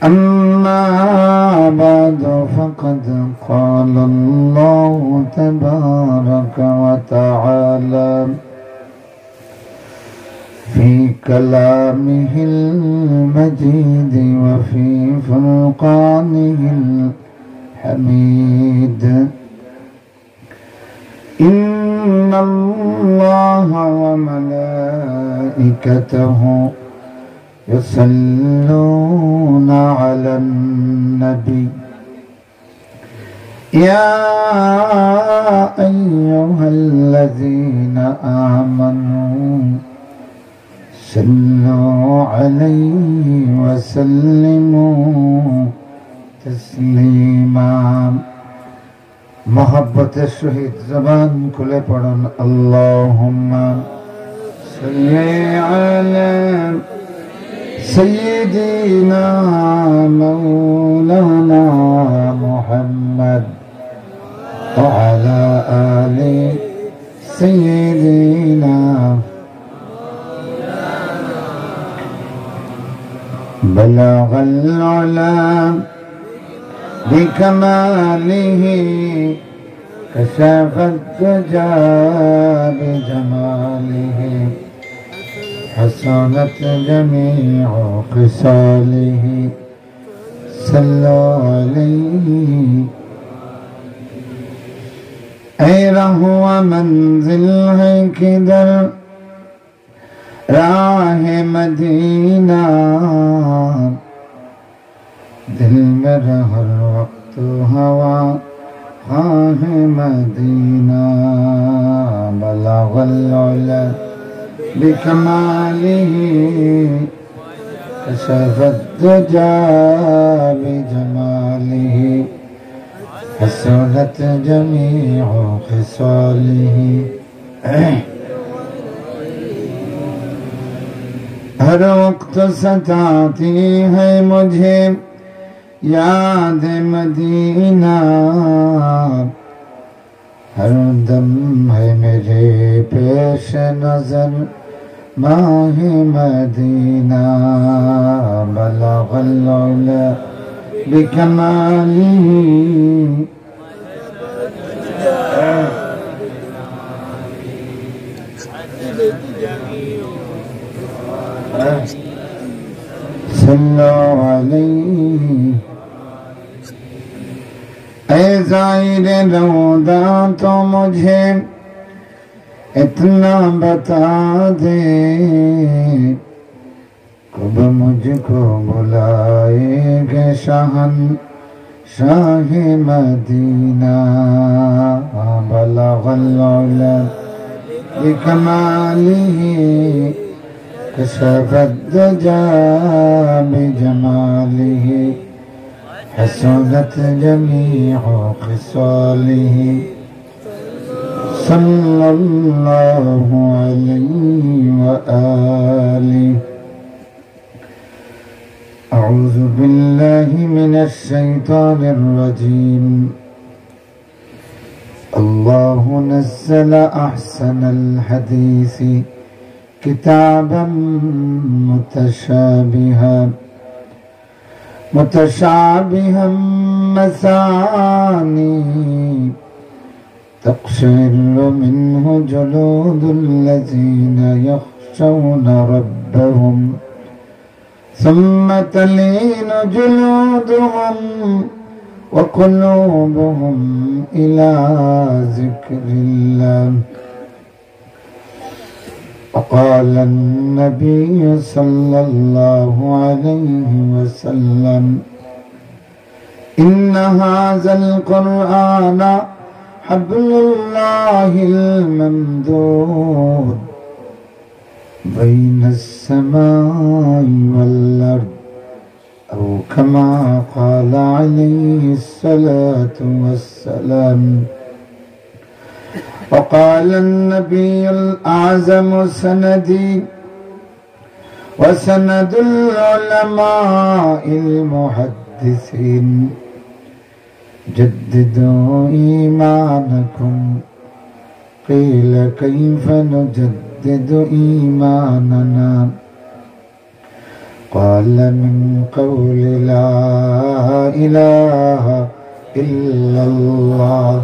أما بعد فقد قال الله تبارك وتعالى في كلامه المجيد وفي فرقانه الحميد إن الله وملائكته يصلون على النبي يا أيها الذين آمنوا صلوا عليه وسلموا تسليما मोहब्बत शहीद ज़बान खुले पढ़न अल्लाहुम्मा सल्ली अला सय्यिदिना मौलाना मुहम्मद व अला आलि सय्यिदिना बलगल उला बिकमालिह कशफ अद्दुजा बिजमालिह हसनत जमीउ खिसालिह सल्लल्लाहु अलैहि ऐ रहुआ मंजिल है किधर राह मदीना दिल मेरा हर वक्त हवा हाँ मदीना बलगल उला बिकमालिही कशफ अद्दुजा बिजमालिही हसनत जमीउ खिसालिही हर वक्त सताती है मुझे याद मदीना हर दम है मेरे पेश नजर माह मदीना बलगल उला बिकमालिही सल्लल्लाहु अलैहि ऐ ज़ाहिर रौदा तो मुझे इतना बता दे कब मुझको बुलाएगे शाहन शाह मदीना बलगल उला बिकमालिही कशफ अद्दुजा बिजमालिही हसनत जमीउ खिसालिही सल्लल्लाहु अलैहि व आलिहि अऊज़ु बिल्लाहि मिनश शैतानिर रजीम अल्लाहु नज़्ज़ल अहसनल हदीसी किताबन मुतशाबिहन मसानी तक़शइर्रु मिन्हु जुलूदुल्लज़ीना यख़शौना रब्बहुम सुम्मा तलीनु जुलूदुहुम व क़ुलूबुहुम इला ज़िक्रिल्लाह وقال النبي صلى الله عليه وسلم إن هذا القرآن حبل الله الممدود بين السماء والأرض أو كما قال عليه الصلاة والسلام وقال النبي الأعظم سندي وسند العلماء المحدثين جددوا إيمانكم قيل كيف نجدد إيماننا قال من قول لا إله إلا الله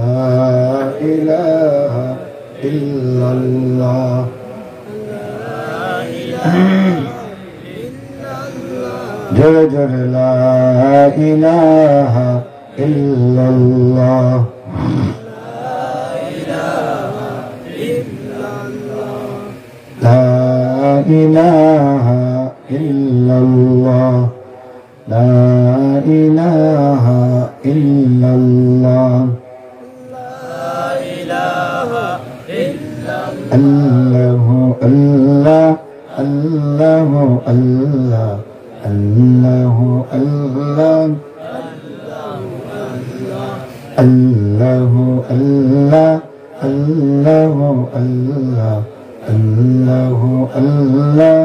لا إله إلا الله جل جل لا إله إلا الله لا إله إلا الله لا إله إلا الله الله الله الله الله الله الله الله الله الله الله الله الله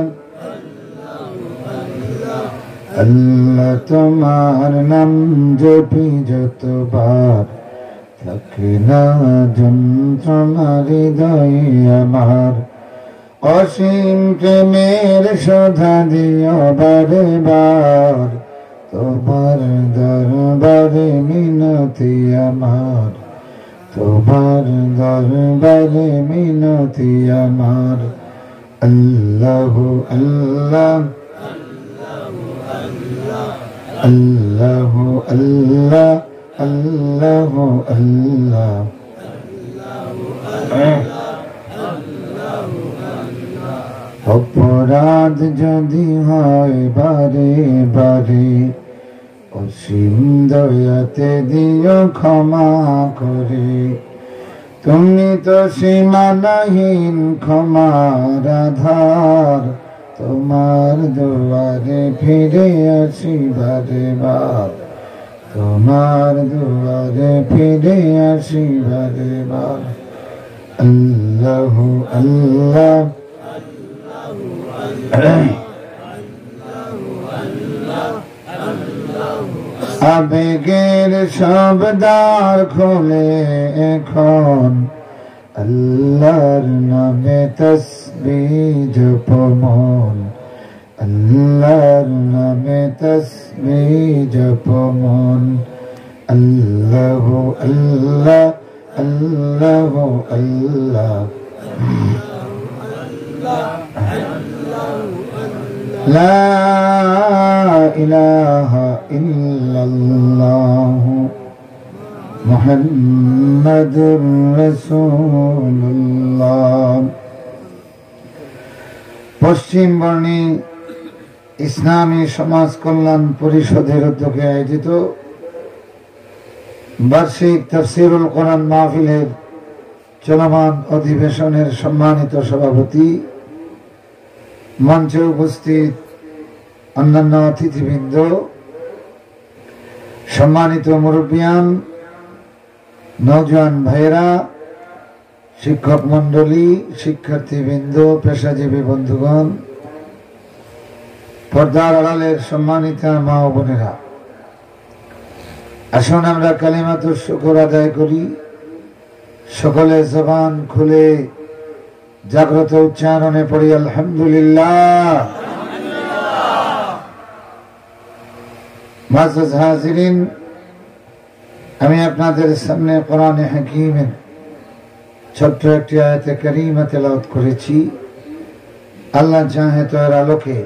আল্লাহ তোমার নাম জপি যতবার থাকে না যন্ত্রণা হৃদয়ে আমার অসীম প্রেমের শোধা দিও বারে বার তোমার দরবারে মিনতি আমার তোমার দরবারে মিনতি আমার আল্লাহু আল্লাহ আল্লাহু আল্লাহ আল্লাহু আল্লাহ অপরাধ যদি হয় বারে বারে অসীম দয়াতে দিও ক্ষমা করে তুমি তো সীমানাহীন ক্ষমার আধার তোমার দুয়ারে ফিরে আসি বারে বার তোমার দুয়ারে ফিরে আসি বারে বার আল্লাহু আল্লাহ আবেগের সব দ্বার খোলে এখন আল্লাহর নামে তসবিহ জপ মন আল্লাহর নামে তসবিহ জপ মন আল্লাহু আল্লাহ আল্লাহু আল্লাহ লা ইলাহা ইল্লাল্লাহ মুহাম্মাদুর রাসূলুল্লাহ। পশ্চিমবঙ্গে ইসলামী সমাজ কল্যাণ পরিষদের উদ্যোগে আয়োজিত বার্ষিক তাফসীরুল কোরআন মাহফিলের চলমান অধিবেশনের সম্মানিত সভাপতি, মঞ্চে উপস্থিত অন্যান্য অতিথিবৃন্দ, সম্মানিত মুরব্বিয়ান, নওজোয়ান ভাইয়েরা, শিক্ষক মন্ডলী, শিক্ষার্থীবৃন্দ, পেশাজীবী বন্ধুগণ, পর্দার আড়ালের সম্মানিতা মা ও বোনেরা, আসুন আমরা কালিমাতুশ শুকর আদায় করি। সকলে জবান খুলে জাগ্রত উচ্চারণে পড়ি আলহামদুলিল্লাহ। মুআজ্জাজ হাজিরিন, আমি আপনাদের সামনে কোরআনে হাকীমের ছোট্ট একটি আয়াতে কারীমা তেলাওয়াত করেছি। আল্লাহ চাহে তো এর আলোকে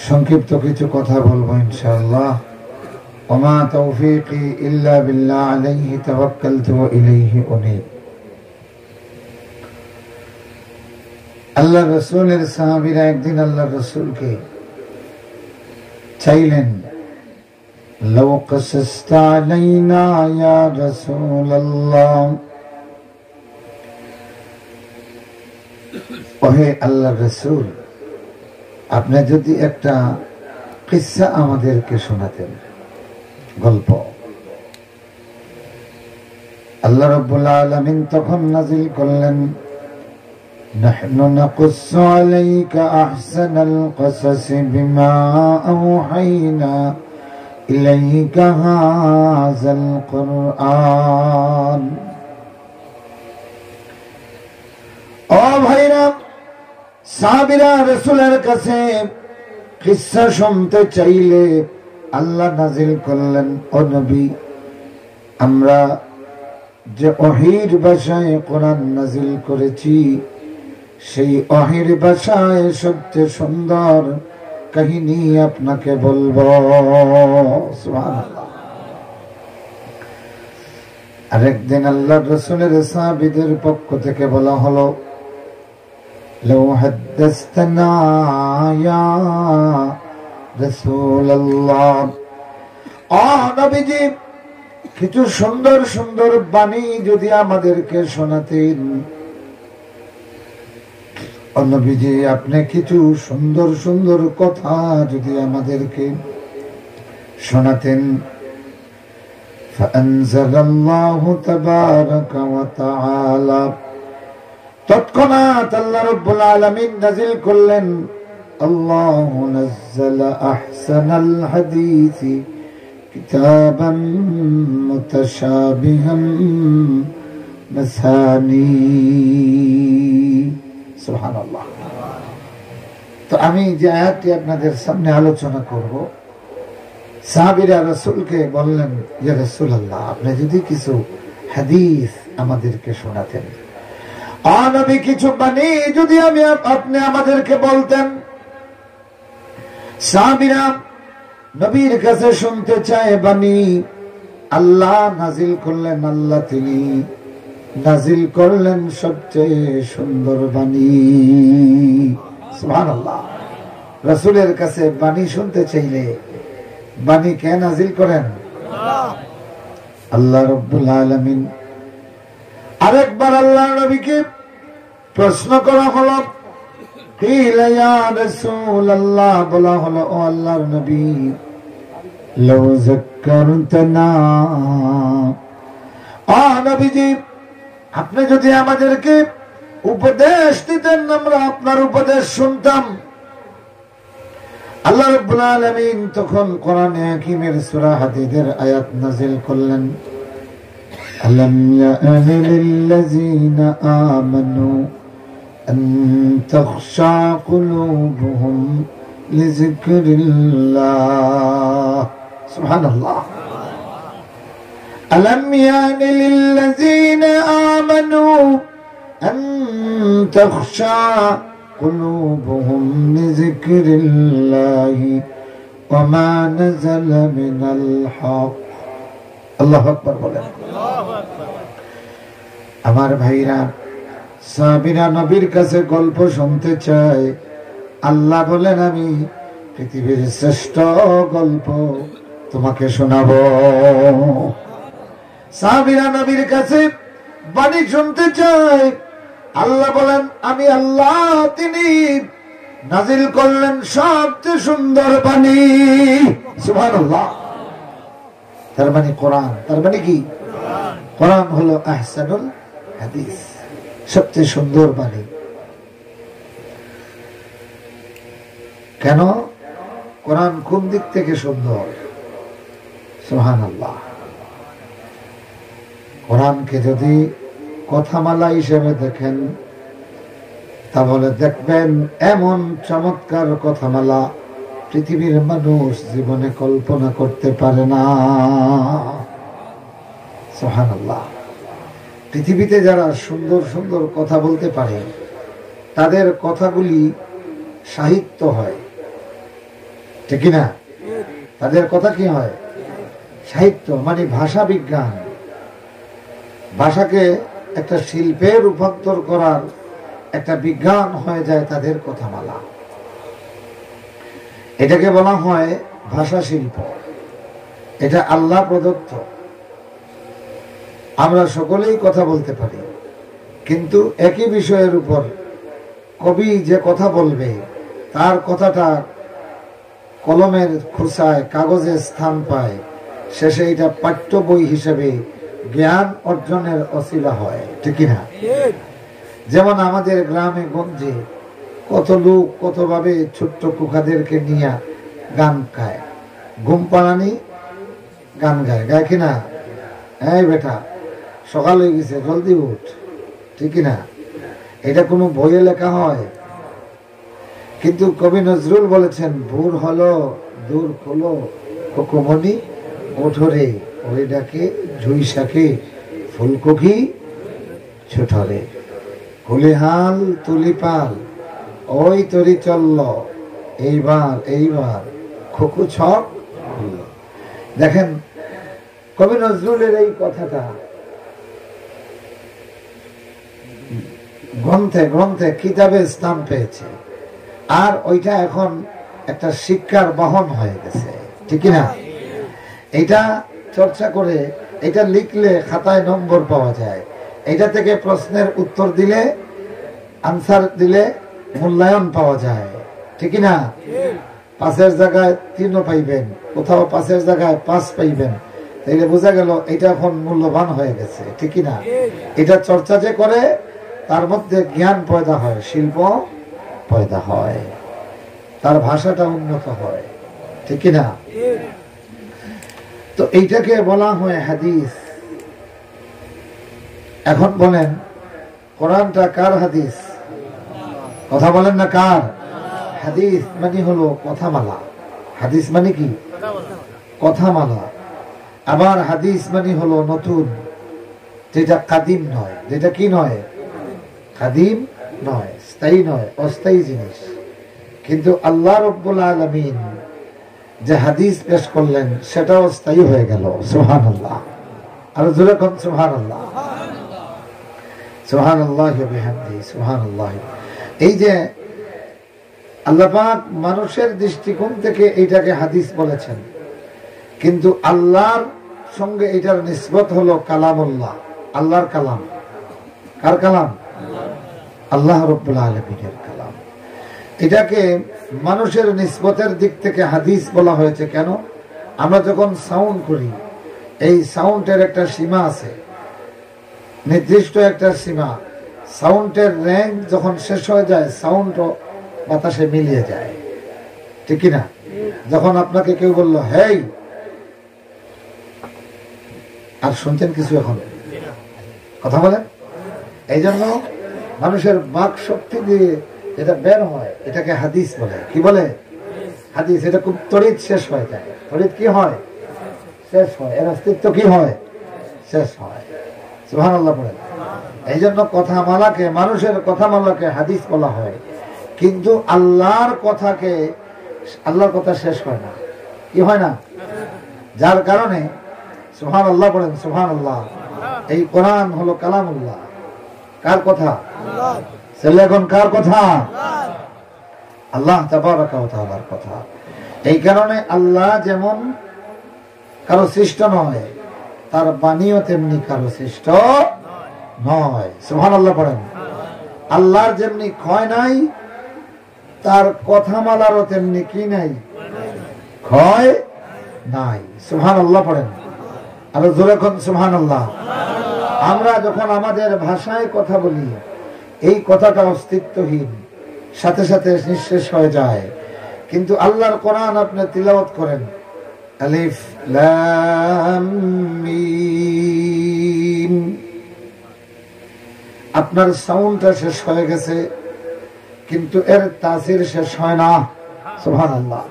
সংক্ষিপ্ত কিছু কথা বলবো ইনশাআল্লাহ। ওমা তৌফীকি ইল্লা বিল্লাহ আলাইহি তাওয়াক্কালতু ওয়া ইলাইহি উনীব। আল্লাহ রাসূলের সাহাবীরা একদিন আল্লাহ রাসূলকে চাইলেন, লাউ কাসাসতা আলাইনা ইয়া রাসূলুল্লাহ, ওহে আল্লাহ রাসূল, আপনি যদি একটা কিসসা আমাদেরকে শোনাতেন, গল্প। আল্লাহ রাব্বুল আলামিন তখন নাযিল করলেন, নাহনু নাকুসসু আলাইকা আহসানাল কসাসি বিমা আওহাইনা ইলাইকা হাযাল কুরআন। ও ভাইরা, সাহাবীরা রাসূলের কাছে কিসসা শুনতে চাইলে আল্লাহ নাজিল করলেন, ও নবী আমরা যে ওহীর ভাষায় কোরআন নাজিল করেছি সেই ওহীর ভাষায় সবচেয়ে সুন্দর কাহিনী আপনাকে বলবো। সুবহানাল্লাহ। আরেকদিন আল্লাহর রাসূলের সাহাবীদের পক্ষ থেকে বলা হলো, লাউ হাদাসতানা ইয়া রাসূলুল্লাহ, ও নবীজি কিছু সুন্দর সুন্দর বাণী যদি আমাদেরকে শোনাতেন। ও নবীজি আপনি কিছু সুন্দর সুন্দর কথা যদি আমাদেরকে শোনাতেন। ফাআনজালাল্লাহু তাবারাকা ওয়া তাআলা, তৎক্ষণাৎ আল্লাহ রাব্বুল আলামিন নাযিল করলেন, আল্লাহু নাযালা আহসানাল হাদীসি কিতাবান মুতাশাবিহান মাসানি। সুবহানাল্লাহ। তো আমি যে আয়াতটি আপনাদের সামনে আলোচনা করব, সাহাবীরা রাসূলকে বললেন, ইয়া রাসূলুল্লাহ আপনি যদি কিছু হাদিস আমাদেরকে শোনাতেন, নবী কিছু বাণী যদি আপনি আমাদেরকে বলতেন। সাহাবীরা নবীর কাছে শুনতে চায় বাণী। আল্লাহ নাজিল করলেন, আল্লাহ তিনি নাজিল করলেন সবচেয়ে সুন্দর বাণী। সুবহানাল্লাহ। রাসূলের কাছে বাণী শুনতে চাইলে বাণী কে নাজিল করেন? আল্লাহ রাব্বুল আলামিন। আরেকবার আল্লাহ নবীকে প্রশ্ন করা হলো, কিলা ইয়া রাসূলুল্লাহ, বলা হলো ও আল্লাহর নবী লাউ যাক্কারতানা, ও নবীজি আপনি যদি আমাদেরকে উপদেশ দিতেন আমরা আপনার উপদেশ শুনতাম। আল্লাহ রাব্বুল আলামিন তখন কোরআনে হাকীমের সূরা হাদীদের আয়াত নাযিল করলেন, আলাম ইয়ানি লিল্লাযীনা আমানু আন তাখশা কুলুবুহুম লিযিকরিল্লাহ। সুবহানাল্লাহ। আলাম ইয়ানি লিল্লাযীনা আমানু আন তাখশা قلوبهم لذكر الله وما نزل من الحق। আল্লাহু আকবার বলেন। আমার ভাইরা, সাহাবীরা নবীর কাছে গল্প শুনতে চায়। আল্লাহ বলেন আমি পৃথিবীর শ্রেষ্ঠ গল্প তোমাকে শোনাবো। সাহাবীরা নবীর কাছে বাণী শুনতে চায়। আল্লাহ বলেন আমি আল্লাহ তিনি নাজিল করলেন সবচেয়ে সুন্দর বাণী। সুবহানাল্লাহ। তার মানে কোরআন। তার মানে কি? কোরআন হলো আহসানুল হাদিস, সবচেয়ে সুন্দর বাণী। কেন? কোরআন কোন দিক থেকে সুন্দর? সুবহানাল্লাহ। কোরআনকে যদি কথামালা হিসেবে দেখেন তাহলে দেখবেন এমন চমৎকার কথামালা পৃথিবীর মানুষ জীবনে কল্পনা করতে পারে না। সুবহানাল্লাহ। পৃথিবীতে যারা সুন্দর সুন্দর কথা বলতে পারে তাদের কথাগুলি সাহিত্য হয়, ঠিক না? তাদের কথা কি হয়? সাহিত্য, মানে ভাষা বিজ্ঞান। ভাষাকে একটা শিল্পে রূপান্তর করার একটা বিজ্ঞান হয়ে যায় তাদের কথামালা। এটাকে বলা হয় ভাষা শিল্প। এটা আল্লাহ প্রদত্ত। আমরা সকলেই কথা বলতে পারি, কিন্তু একই বিষয়ের উপর কবি যে কথা বলবে তার কথাটা কলমের খোসায় কাগজে স্থান পায়, শেষে এটা পাঠ্য বই হিসেবে জ্ঞান অর্জনের অসিলা হয়, ঠিক না? যেমন আমাদের গ্রামে গঞ্জে কত লোক কতভাবে ছোট্ট কুকাদেরকে নিয়ে গান গায়, ঘুম পাড়ানি গান গায়, গায় কিনা? এই বেটা সকাল হয়ে গেছে জলদি উঠ, ঠিক না? এটা কোনো বইয়ে লেখা হয়? কিন্তু কবি নজরুল বলেছেন, ভোর হলো দূর হলো কোকমনি ওঠরে, ওই ডাকে ঝুই শাকে ফুলকপি ছোটরে, কুলিহাল তুলিপাল ওই তরি চলল, এইবার এইবার খোকু ছক। দেখেন কবি নজরুলের এই কথাটা গ্রন্থে গ্রন্থে কিতাবে স্থান পেয়েছে, আর ওইটা এখন একটা শিক্ষার বাহন হয়ে গেছে, ঠিক না? এটা চর্চা করে, এটা লিখলে খাতায় নম্বর পাওয়া যায়, এটা থেকে প্রশ্নের উত্তর দিলে, আনসার দিলে মূল্যায়ন পাওয়া যায়, ঠিক না? 5-এর জায়গায় 3 পাইবেন, কোথাও 5-এর জায়গায় 5 পাইবেন, তাইলে বোঝা গেল এটা এখন মূল্যবান হয়ে গেছে, ঠিক না? এটা চর্চা যে করে তার মধ্যে জ্ঞান পয়দা হয়, শিল্প পয়দা হয়, তার ভাষাটা উন্নত হয়, ঠিক না? তো এইটাকে বলা হয় হাদিস। এখন বলেন কোরআনটা কার হাদিস? কথা বলেন না কার? হাদিস মানে হলো কথামালা। হাদিস মানে কি? কথামালা। আবার হাদিস মানে হলো নতুন, যেটা কাদিম নয়, যেটা কি নয়, কাদিম নয়, স্থায়ী নয়, অস্থায়ী জিনিস। কিন্তু আল্লাহ রাব্বুল আলামিন যে হাদিস পেশ করলেন সেটাও স্থায়ী হয়ে গেল। সুবহানাল্লাহ। আর জোরে কোন সুবহানাল্লাহ। সুবহানাল্লাহি ওয়া বিহামদিহি সুবহানাল্লাহ। এই যে আল্লাহ পাক মানুষের দৃষ্টিকোণ থেকে এইটাকে হাদিস বলেছেন, কিন্তু আল্লাহর সঙ্গে এটার নিসবত হলো কালামুল্লাহ, আল্লাহর কালাম। কার কালাম? আল্লাহ রাব্বুল আলামিনের কালাম। এটাকে মানুষের নিসবতের দিক থেকে হাদিস বলা হয়েছে কেন? আমরা যখন সাউন্ড করি, এই সাউন্ডের একটা সীমা আছে, নির্দিষ্ট একটা সীমা। সাউন্ডের রেঞ্জ যখন শেষ হয়ে যায়, সাউন্ডও বাতাসে মিলিয়ে যায়, ঠিক না? যখন আপনাকে কেউ বললো হেই, আর শুনছেন কিছু? এখন কথা বলেন। এই জন্য মানুষের বাক শক্তি দিয়ে যেটা বের হয় এটাকে হাদিস বলে। কি বলে? হাদিস। এটা খুব তড়িৎ শেষ হয়ে যায়। তড়িৎ কি হয়? শেষ হয়। এর অস্তিত্ব কি হয়? শেষ হয়। সুবহানাল্লাহ বলেন। এই জন্য কথামালাকে, মানুষের কথামালাকে হাদিস বলা হয়, কিন্তু আল্লাহর কথাকে, আল্লাহর কথা শেষ হয় না। কি হয় না? যার কারণে সুবহানাল্লাহ বলেন, সুবহানাল্লাহ। এই কোরআন হলো কালামুল্লাহ। কার কথা? এখন কার কথা? আল্লাহ তাবারাকা ওয়া তাআলার কথা। এই কারণে আল্লাহ যেমন কারো সৃষ্ট নয়, তার বাণীও তেমনি কারো সৃষ্ট নয়। সুবহানাল্লাহ পড়েন। আল্লাহর যেমনি ক্ষয় নাই, তার কথামালারও তেমনি কি নাই? ক্ষয় নাই। সুবহানাল্লাহ পড়েন। আর জোরে কোন সুবহানাল্লাহ। আমরা যখন আমাদের ভাষায় কথা বলি, এই কথাটা অস্তিত্বহীন, সাথে সাথে নিঃশেষ হয়ে যায়। কিন্তু আল্লাহর কোরআন আপনি তিলাওয়াত করেন, আলিফ লাম মিম, আপনার সাউন্ডটা শেষ হয়ে গেছে, কিন্তু এর তাসির শেষ হয় না। সুবহানাল্লাহ।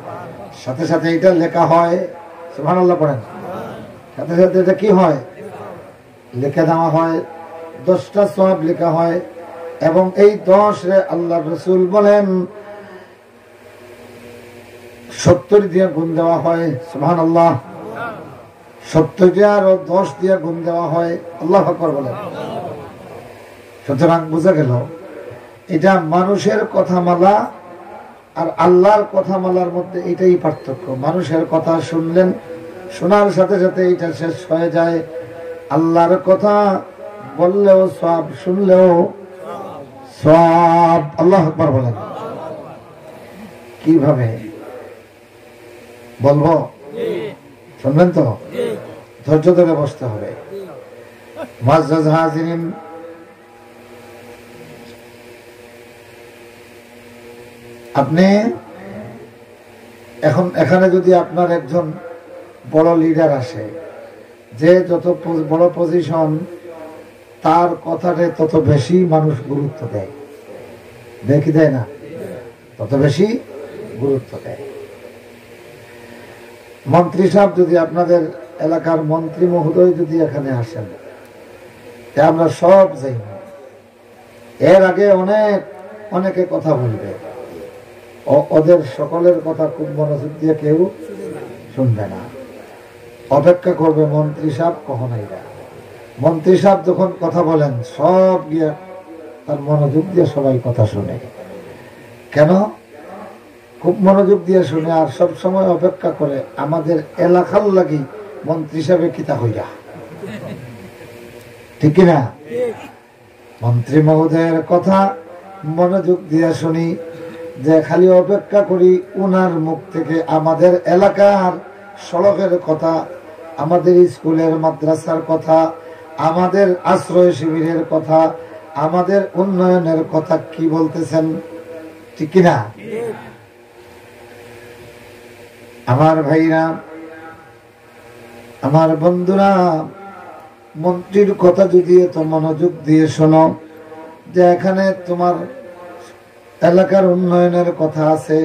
সাথে সাথে এটা লেখা হয়। সুবহানাল্লাহ পড়েন। সাথে সাথে এটা কি হয়? লিখে দেওয়া হয়। 10টা সওয়াব লেখা হয়, এবং এই 10 রে আল্লাহ রাসূল বলেন 70 দিয়ে গুণ দেওয়া হয়। সুবহানাল্লাহ। 70 দিয়ে আরো 10 দিয়ে গুণ দেওয়া হয়। আল্লাহু আকবার বলেন। সুতরাং বোঝা গেল এটা মানুষের কথামালা আর আল্লাহর কথামালার মধ্যে এটাই পার্থক্য। মানুষের কথা শুনলেন, শোনার সাথে সাথে এটা শেষ হয়ে যায়। আল্লাহর কথা বললেও সওয়াব, শুনলেও সওয়াব। আল্লাহু আকবার বলেন। কিভাবে বলবো? শুনবেন তো? ধৈর্য ধরে বসতে হবে। মুআজ্জাজ হাজিরিন, আপনি এখন এখানে যদি আপনার একজন বড় লিডার আসে, যে যত বড় পজিশন, তার কথাতে তত বেশি মানুষ গুরুত্ব দেয়। দেখি দেয় না? তত বেশি গুরুত্ব দেয়। মন্ত্রী সাহেব যদি আপনাদের এলাকার মন্ত্রী মহোদয় যদি এখানে আসেন, আমরা সব যাই, এর আগে অনেকে কথা বলবে, ওদের সকলের কথা খুব মনোযোগ দিয়ে কেউ শুনবে না, অপেক্ষা করবে মন্ত্রী সাহেব কখন আইবা। মন্ত্রী সাহেব যখন কথা বলেন সব গিয়ে তার মনোযোগ দিয়ে সবাই কথা শুনে। কেন? খুব মনোযোগ দিয়ে শুনে আর সব সময় অপেক্ষা করে আমাদের এলাকার লাগি মন্ত্রী সাহেব কিতা হইয়া, ঠিক না? মন্ত্রী মহোদয়ের কথা মনোযোগ দিয়ে শুনি, যে খালি অপেক্ষা করি উনার মুখ থেকে আমাদের এলাকার সড়কের কথা, আমাদের স্কুলের মাদ্রাসার কথা, আমাদের আশ্রয় শিবিরের কথা, আমাদের উন্নয়নের কথা কি বলতেছেন, ঠিক কিনা? আমার ভাইরা, আমার বন্ধুরা, মন্ত্রীর কথা যদি এত মনোযোগ দিয়ে শোনো, যে এখানে তোমার এলাকার উন্নয়নের কথা আছে,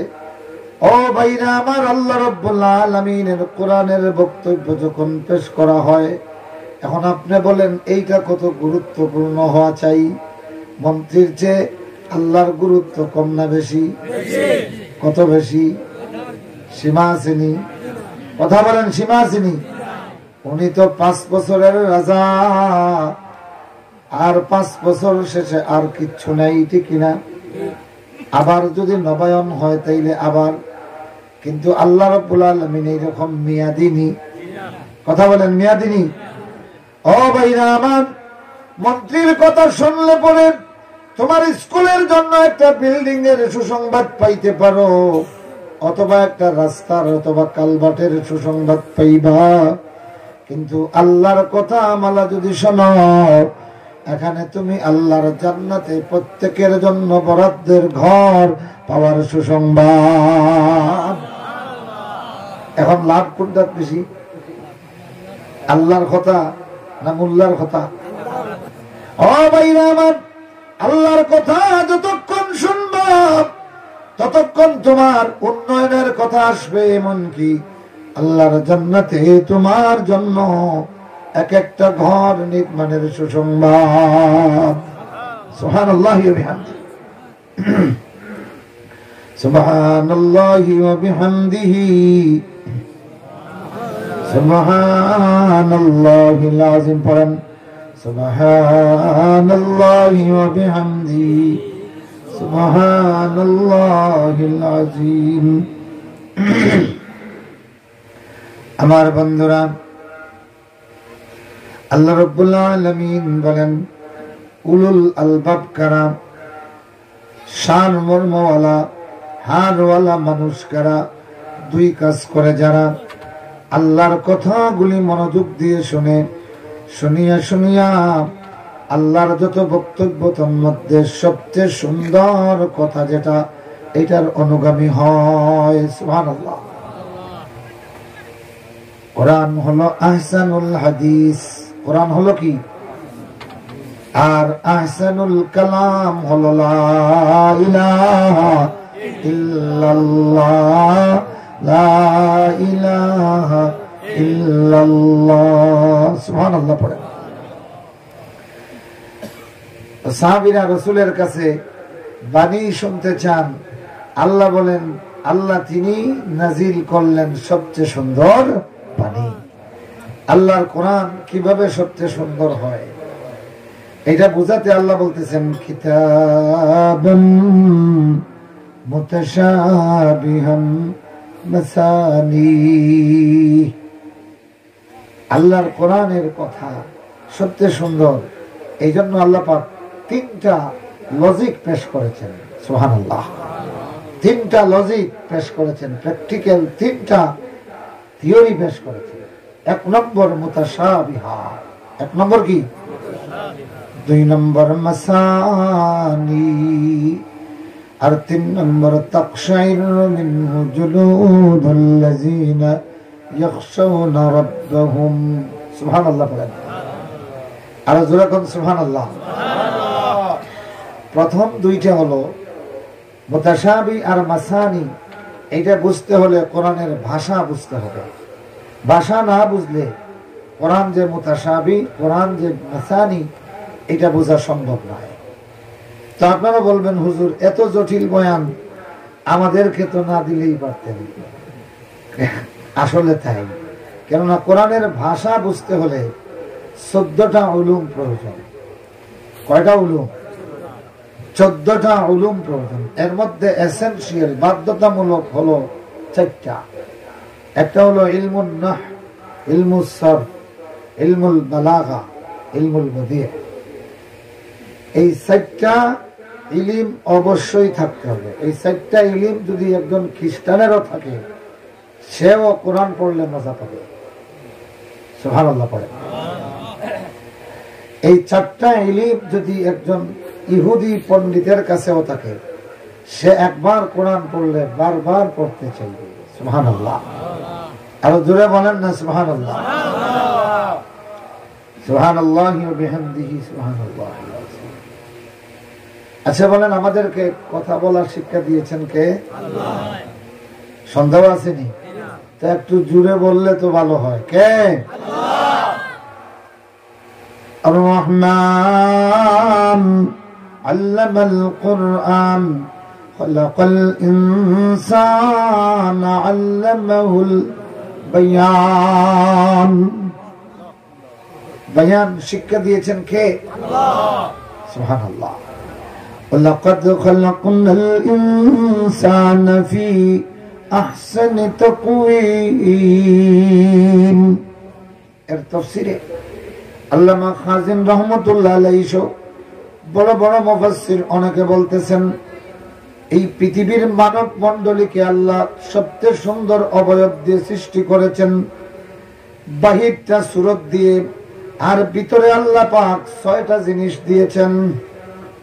ও ভাইরা আমার, আল্লাহ রাব্বুল আলামিনের কোরআনের বক্তব্য যখন পেশ করা হয়, এখন আপনি বলেন এইটা কত গুরুত্বপূর্ণ হওয়া চাই? মন্ত্রীর চেয়ে আল্লাহর গুরুত্ব কম না বেশি? কত বেশি? সীমা আসেনি? কথা বলেন, সীমা আসেনি? উনি তো 5 বছরের রাজা, আর 5 বছর শেষে আর কিচ্ছু নাই, ঠিক কিনা? আবার যদি নবায়ন হয় তাইলে আবার, কিন্তু আল্লাহ রাব্বুল আলামিন এইরকম মেয়াদিনী, কথা বলেন মেয়াদিনী। ও ভাইরা আমার, মন্ত্রীর কথা শুনলে পরে তোমার স্কুলের জন্য একটা বিল্ডিং এর সুসংবাদ পাইতে পারো, অথবা একটা রাস্তার অথবা কালভার্টের সুসংবাদ পাইবা, কিন্তু আল্লাহর কথা মালা যদি শোনো, এখানে তুমি আল্লাহর জান্নাতে প্রত্যেকের জন্য বরাদ্দের ঘর পাওয়ার সুসংবাদ। এখন লাভ কোনটা বেশি, আল্লাহর কথা না মোল্লার কথা? ও ভাইরা আমার, আল্লাহর কথা যতক্ষণ শুনবা ততক্ষণ তোমার উন্নয়নের কথা আসবে, এমনকি আল্লাহর জান্নাতে তোমার জন্য এক একটা ঘর নির্মাণের সুসংবাদ। সুবহানাল্লাহি ওয়া বিহামদিহি, সুবহানাল্লাহি ওয়া বিহামদিহি, সুবহানাল্লাহিল আযীম। পড়েন সুবহানাল্লাহি ওয়া বিহামদিহি, সুবহানাল্লাহিল আযীম। আমার বন্ধুরা, আল্লাহ রাব্বুল আলামিন বলেন, উলুল আলবাব কারা? শান মর্মওয়ালা হারওয়ালা মানুষ কারা? 2 কাজ করে যারা আল্লাহর কথাগুলি মনোযোগ দিয়ে শুনে, শুনিয়া আল্লাহর যত বক্তব্য তার মধ্যে সবচেয়ে সুন্দর কথা যেটা, এটার অনুগামী হয়। সুবহানাল্লাহ। কোরআন হলো আহসানুল হাদিস, কোরআন হলো কি? আর আহসানুল কালাম হলো লা ইলাহা ইল্লাল্লাহ, লা ইলাহা ইল্লাল্লাহ। সুবহানাল্লাহ পড়ে। সাহাবীরা রাসূলের কাছে বাণী শুনতে চান, আল্লাহ বলেন, আল্লাহ তিনি নাজিল করলেন সবচেয়ে সুন্দর বাণী। আল্লাহর কোরআন কিভাবে সবচেয়ে সুন্দর হয় এটা বোঝাতে আল্লাহ বলতেছেন, কিতাবাম মুতাশাবিহাম মাসানি। আল্লাহর কোরআনের কথা সবচেয়ে সুন্দর, এই জন্য আল্লাহ পাক 3টা লজিক পেশ করেছেন। সুবহানাল্লাহ। 3টা লজিক পেশ করেছেন, প্র্যাকটিক্যাল 3টা থিওরি পেশ করেছেন। 1 নম্বর মুতাশাবিহা, 1 নম্বর কি? 2 নম্বর মাসানি, আর 3 নম্বর তাকশাইরু মিনহু জুলুদুল্লাযিনা ইয়াখশাউনা রাব্বাহুম। সুবহানাল্লাহ বলেন, আর জোরে কোন সুবহানাল্লাহ। প্রথম 2টা হলো মুতাশাবি আর মাসানি, এটা বুঝতে হলে কোরআনের ভাষা বুঝতে হবে। ভাষা না বুঝলে কোরআন যে মুতাশাবি, কোরআন যে মাসানি, এটা বোঝা সম্ভব নয়। তো আপনারা বলবেন, হুজুর এত জটিল বয়ান আমাদেরকে তো না দিলেই পারতেন। আসলে তাই, কেননা কোরআনের ভাষা বুঝতে হলে 14টা উলুম প্রয়োজন। কয়টা উলুম? 14টা উলুম প্রয়োজন। এর মধ্যে এসেনশিয়াল, বাধ্যতামূলক হলো 4টা। একটা হলো ইলমুন নাহু, ইলমুস সরফ, ইলমুল বালাগা, ইলমুল বাদিহ। এই 4টা ইলম অবশ্যই থাকতে হবে। এই 4টা ইলম যদি একজন খ্রিস্টানেরও থাকে, সেও কোরআন পড়লে মজা পাবে। সুবহানাল্লাহ পড়ে। এই 4টা ইলম যদি একজন ইহুদি পণ্ডিতের কাছেও থাকে, সে একবার কোরআন পড়লে বারবার পড়তে চাইবে। সুবহানাল্লাহ। আরো জোরে বলেন না সুবহানাল্লাহ। সুবহানাল্লাহি ওয়া বিহামদিহি সুবহানাল্লাহ। আচ্ছা বলেন, আমাদেরকে কথা বলার শিক্ষা দিয়েছেন কে? আল্লাহ। সন্দেহ আসেনি? তা একটু জোরে বললে তো ভালো হয়। কে? আল্লাহ। আর রহমান আল্লামাল কুরআন খালাকাল ইনসানা আল্লামাহুল বায়ান। বায়ান শিক্ষা দিয়েছেন কে? আল্লাহ। সুবহানাল্লাহ। وَلَقَدْ خَلَقْنَا الْإِنسَانَ فِي أَحْسَنِ تَقْوِيمٍ। এর তাফসীরে আল্লামা খাজিন রহমাতুল্লাহ আলাইহি বড় বড় মুফাসসির অনেকে বলতেছেন, এই পৃথিবীর মানব মণ্ডলীকে আল্লাহ সবচেয়ে সুন্দর অবয়ব দিয়ে সৃষ্টি করেছেন। বাহিরটা সুরত দিয়ে, আর ভিতরে আল্লাহ পাক 6টা জিনিস দিয়েছেন।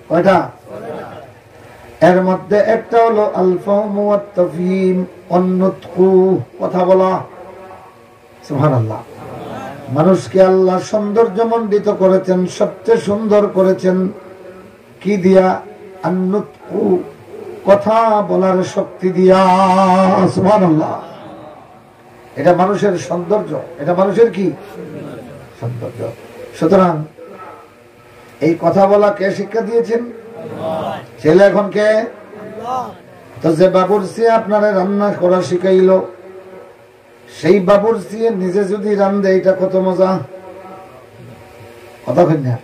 কয়টা? এর মধ্যে একটা হলো আল ফাহমু ওয়াত তাফহিম ওয়ান নুতকু, কথা বলা। সুবহানাল্লাহ। মানুষকে আল্লাহ সৌন্দর্যমণ্ডিত করেছেন, সবচেয়ে সুন্দর করেছেন কি দিয়া? আন নুতকু, কথা বলার শক্তি দিয়া। সুবহানাল্লাহ। এটা মানুষের সৌন্দর্য, এটা মানুষের কি সৌন্দর্য। সুতরাং এই কথা বলা কে শিক্ষা দিয়েছেন? ছেলে এখন কে? তো যে বাবুর্চি আপনারা রান্না করা শিখাইলো, সেই বাবুর্চি নিজে যদি রান্ধে, এটা কত মজা। কথা বলেন না?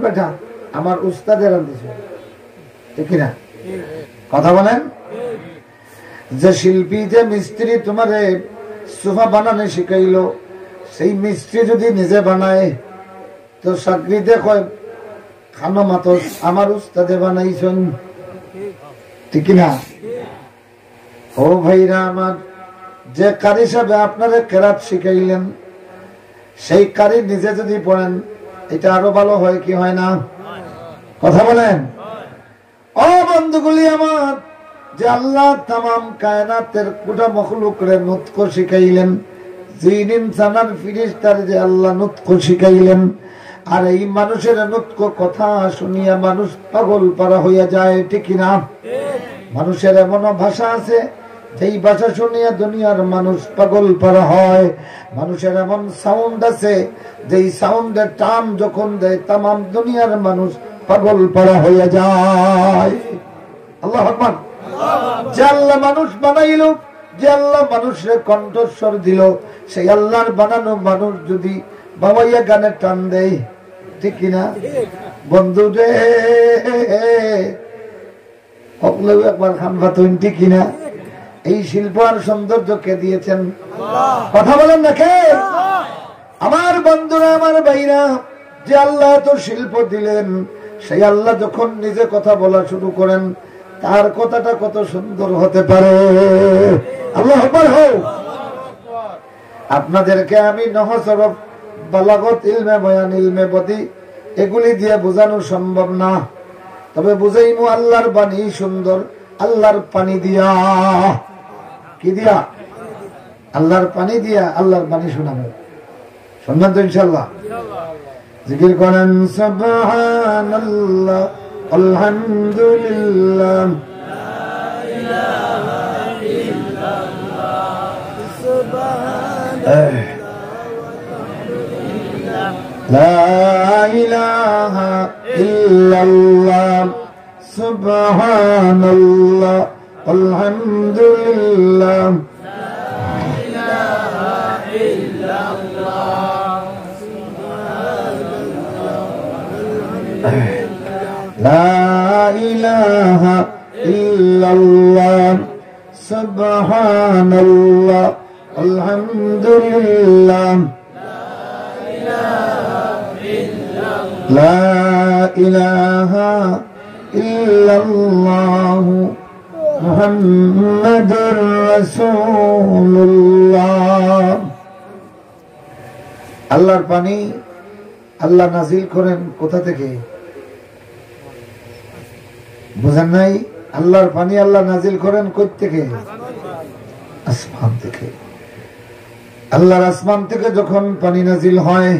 বেটা আমার উস্তাদে রান্ধিছে, ঠিক না? কথা বলেন। যে শিল্পী, যে মিস্ত্রি তোমারে সোফা বানানো শিখাইলো, সেই মিস্ত্রি যদি নিজে বানায়, তো চাকরিতে কয় খানো মাতস আমার উস্তাদে বানাইছেন, ঠিক না? ও ভাইরা আমার, যে কারি সাহেব আপনারা কেরাত শিখাইলেন, সেই কারি নিজে যদি পড়েন, এটা আরো ভালো হয় কি হয় না? কথা বলেন। ও বন্ধুগুলি আমার, যে আল্লাহ তামাম কায়নাতের কুটা মখলুকরে নুতক শিখাইলেন, জিন ইনসান ফিরিস্তার যে আল্লাহ নুতক শিখাইলেন, আর এই মানুষের নুতক কথা শুনিয়া মানুষ পাগল পারা হইয়া যায়, ঠিক না? মানুষের এমন ভাষা আছে, যেই ভাষা শুনিয়া দুনিয়ার মানুষ পাগল পারা হয়। মানুষের এমন সাউন্ড আছে, যেই সাউন্ডের টান যখন দেয়, তামাম দুনিয়ার মানুষ পাগল পারা হইয়া যায়। আল্লাহু আকবার। যে আল্লাহ মানুষ বানাইল, যে আল্লাহ মানুষের কণ্ঠস্বর দিল, সেই আল্লাহর বানানো মানুষ যদি বাবাইয়া গানে টান দেয়, ঠিক কিনা বন্ধু রে? সকলেও একবার খান ভাতুন, ঠিক কিনা? এই শিল্প আর সৌন্দর্য কে দিয়েছেন? কথা বলেন না কে? আমার বন্ধুরা, আমার ভাইরা, যে আল্লাহ তো শিল্প দিলেন, সেই আল্লাহ যখন নিজে কথা বলা শুরু করেন, তার কথাটা কত সুন্দর হতে পারে। আল্লাহু আকবার হোক। আপনাদেরকে আমি নহজ সরফ, বালাগত, ইলমে বয়ান, ইলমে বদি, এগুলি দিয়ে বোঝানো সম্ভব না। তবে বুঝাইমু আল্লাহর বাণী সুন্দর, আল্লাহর পানি দিয়া। কি দিয়া? আল্লাহর পানি দিয়া আল্লাহর বাণী শোনাবো। শুনবেন তো ইনশাআল্লাহ? জিকির করেন সুবহানাল্লাহ আলহামদুলিল্লাহ লা ইলাহা ইল্লাল্লাহ সুবহানাল্লাহ আলহামদুলিল্লাহ লা ইলাহা ইল্লাল্লাহ সুবহানাল্লাহ আলহামদুলিল্লাহ লা ইলাহা ইল্লাল্লাহ মুহাম্মাদুর রাসূলুল্লাহ। আল্লাহর পানি আল্লাহ নাজিল করেন কোথা থেকে? বুঝেন নাই? আল্লাহর পানি আল্লাহ নাজিল করেন কই থেকে? আসমান থেকে। আল্লাহর আসমান থেকে যখন পানি নাজিল হয়,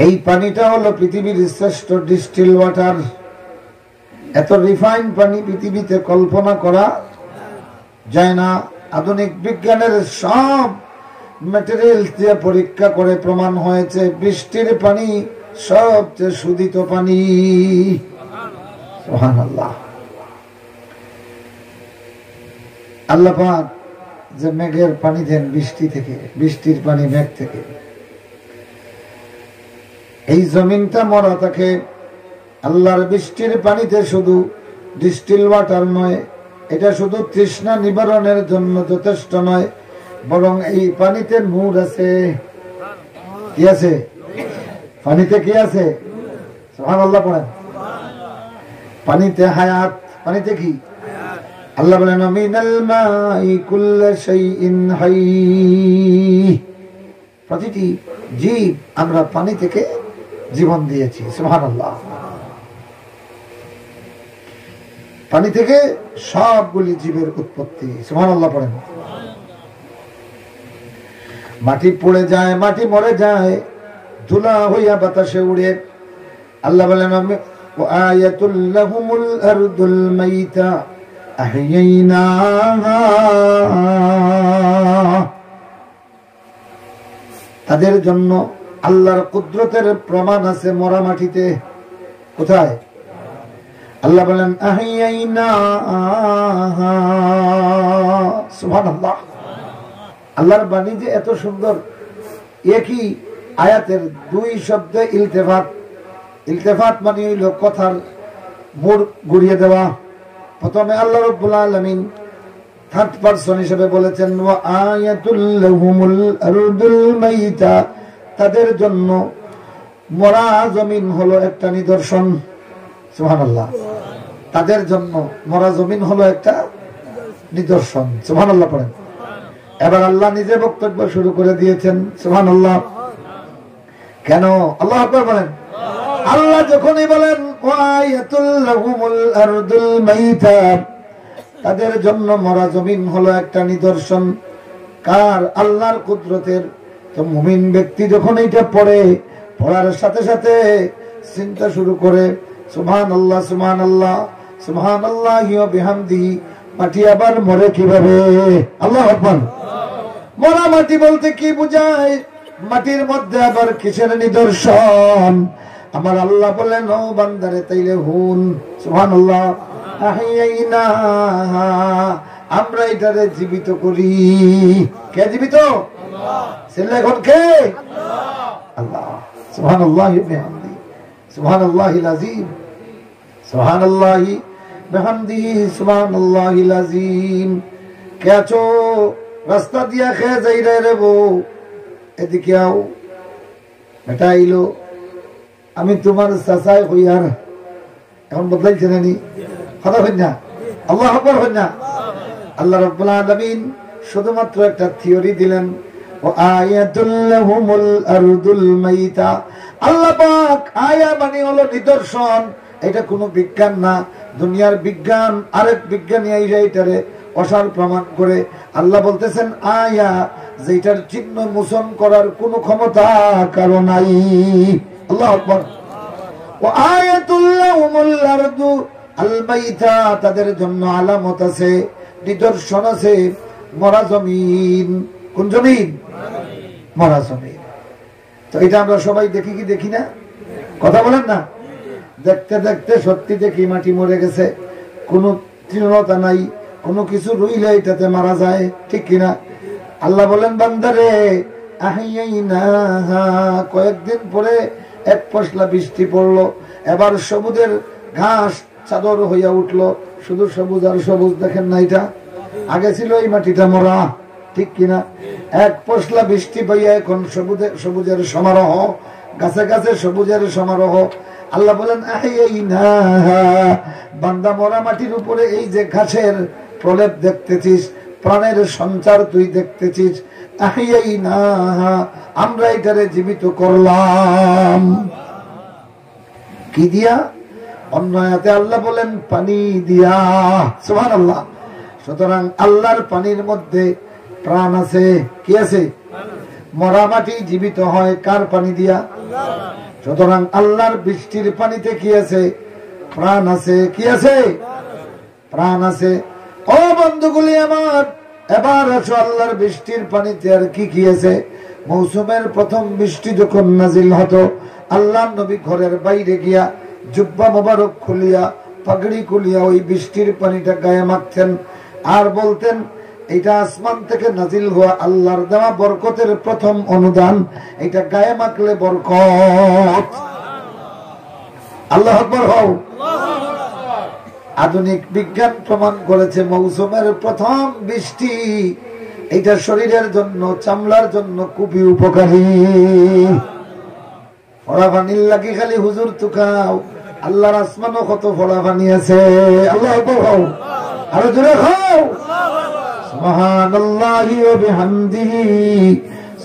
এই পানিটা হলো পৃথিবীর শ্রেষ্ঠ ডিস্টিল ওয়াটার। এত রিফাইন পানি পৃথিবীতে কল্পনা করা যায় না। আধুনিক বিজ্ঞানের সব ম্যাটেরিয়াল দিয়ে পরীক্ষা করে প্রমাণ হয়েছে বৃষ্টির পানি সবচেয়ে শুদ্ধিত পানি। সুবহানাল্লাহ। আল্লাহ পাক যে মেঘের পানি দেন বৃষ্টি থেকে, বৃষ্টির পানি মেঘ থেকে, এই জমিনটা মরা থাকে আল্লাহর বৃষ্টির পানিতে। শুধু ডিস্টিল ওয়াটার নয়, এটা শুধু তৃষ্ণা নিবারণের জন্য যথেষ্ট নয়, বরং এই পানিতে নূর আছে। কি আছে? পানিতে কি আছে? সুবহানাল্লাহ পড়েন। পানিতে হায়াত। পানিতে কি? আল্লাহ বলেন মিনাল মাই কুল্লু শাইইন হাই। প্রতিটি জীব আমরা পানি থেকে জীবন দিয়েছি। সুবহানাল্লাহ। পানি থেকে সবগুলি জীবের উৎপত্তি। সুবহানাল্লাহ পড়েন। মাটি পড়ে যায়, মাটি মরে যায়, ধুলা হইয়া বাতাসে উড়ে। আল্লাহ বলেন আয়াতুল লাহুমুল আরদুল মাইতা আহইনাহা। তাদের জন্য আল্লাহর কুদরতের প্রমাণ আছে মরা মাটিতে। কোথায়? আল্লাহ বলেন আহইনাহা। সুবহানাল্লাহ। আল্লাহর বাণী যে এত সুন্দর। একই আয়াতের দুই শব্দে ইলতেফাত। ইলতেফাত মানে হইল কথার মোড় ঘুরিয়ে দেওয়া। প্রথমে আল্লাহ রাব্বুল আলামিন থার্ড পারসন হিসেবে বলেছেন ওয়া আয়াতুল লাহুমুল আরদুল মাইতা। তাদের জন্য মরা জমিন হলো একটা নিদর্শন। সুবহানাল্লাহ। তাদের জন্য মরা জমিন হলো একটা নিদর্শন। সুবহানাল্লাহ পড়েন। এবার আল্লাহ নিজে বক্তব্য শুরু করে দিয়েছেন। সুবহানাল্লাহ। কেন? আল্লাহু আকবার বলেন। আল্লাহ যখনই বলেন ওয়ায়াতুল লাহুমুল আরদুল মাইতা, তাদের জন্য মরা জমিন হলো একটা নিদর্শন। কার? আল্লাহর কুদরতের। তো মুমিন ব্যক্তি যখন এটা পড়ে, পড়ার সাথে সাথে চিন্তা শুরু করে সুবহানাল্লাহ সুবহানাল্লাহ সুবহানাল্লাহি ওয়া বিহামদিহি। মাটি আবার মরে কিভাবে? আল্লাহু আকবার। মরা মাটি বলতে কি বোঝায়? মাটির মধ্যে আবার কিসের নিদর্শন? আমার আল্লাহ বলেন ও বান্দারে তাইলে হুন। সুবহানাল্লাহ। আহইনাহা। আমরা এটারে জীবিত করি। কে জীবিত? আল্লাহ। ছেলে এখন কে? আল্লাহ। সুবহানাল্লাহি ওয়া বিহামদিহি সুবহানাল্লাহিল আযীম সুবহানাল্লাহি বিহামদিহি সুবহানাল্লাহিল আযীম। কে আছো? রাস্তা দিয়া খেয়ে যাই রে বউ, এদিকে আও। এটা আইলো, আমি তোমার চাচাই হইয়ার। এখন বদলাইছে নানি কথা হই না? আল্লাহু আকবার হই না? আল্লাহ রাব্বুল আলামিন শুধুমাত্র একটা থিওরি দিলেন ও আয়াতুল লাহুমুল আরদুল মাইতা। আল্লাহ পাক আয়া মানে হলো নিদর্শন। এটা কোনো বিজ্ঞান না। দুনিয়ার বিজ্ঞান আরেক বিজ্ঞানী আইয়া এটারে অসার প্রমাণ করে। আল্লাহ বলতেছেন আয়া, যেটার চিহ্ন মোচন করার কোনো ক্ষমতা কারো নাই। আল্লাহু আকবার। ওয়া আয়াতুল লাহুমুল আরদু আল মাইতা, তাদের জন্য আলামত আছে, নিদর্শন আছে, মরা জমিন। কোন জমিন? মরা জমিন। তো এটা আমরা সবাই দেখি কি দেখি না? কথা বলেন না। দেখতে দেখতে সত্যি দেখি মাটি মরে গেছে, কোনো তৃণতা নাই, কোনো কিছু রইলে এটাতে মারা যায়, ঠিক কিনা? আল্লাহ বলেন বান্দারে আহইয়াইনাহা, কয়েকদিন পরে এক পশলা বৃষ্টি পড়লো, এবার সবুজের ঘাস চাদর হইয়া উঠলো, শুধু সবুজ আর সবুজ। দেখেন না, এটা আগে ছিল এই মাটিটা মরা, ঠিক কিনা? এক পশলা বৃষ্টি পাইয়া এখন সবুজের সমারোহ, গাছে গাছে সবুজের সমারোহ। আল্লাহ বলেন আহইয়াইনাহা, বান্দা মরা মাটির উপরে এই যে ঘাসের প্রলেপ দেখতেছিস, প্রাণের সঞ্চার তুই দেখতেছিস, আহইয়াইনাহা, আমরা এটারে জীবিত করলাম। কি দিয়া? অন্য আয়াতে আল্লাহ বলেন পানি দিয়া। সুবহানাল্লাহ। সুতরাং আল্লাহর পানির মধ্যে প্রাণ আছে। কি আছে? মরা মাটি জীবিত হয় কার পানি দিয়া? সুতরাং আল্লাহর বৃষ্টির পানিতে কি আছে? প্রাণ আছে। কি আছে? প্রাণ আছে। ও বন্ধুগুলি আমার, এবার আসো আল্লাহর বৃষ্টির পানিতে আর কি কি আছে। মৌসুমের প্রথম বৃষ্টি যখন নাজিল হতো, আল্লাহ নবী ঘরের বাইরে গিয়া জুব্বা মোবারক খুলিয়া পাগড়ি খুলিয়া ওই বৃষ্টির পানিটা গায়ে মাখতেন আর বলতেন এটা আসমান থেকে নাজিল হওয়া আল্লাহর দেওয়া বরকতের প্রথম অনুদান, এটা গায়ে মাখলে বরকত। আল্লাহু আকবার হও। আধুনিক বিজ্ঞান প্রমাণ করেছে মৌসুমের প্রথম বৃষ্টি এটা শরীরের জন্য, চামড়ার জন্য খুবই উপকারী। ফড়া পানির লাগি খালি হুজুর তুকাও, আল্লাহর আসমানও কত ফড়া পানি আছে। আল্লাহু আকবার হও। আরো জোরে হও। সুবহানাল্লাহি ওয়া বিহামদিহি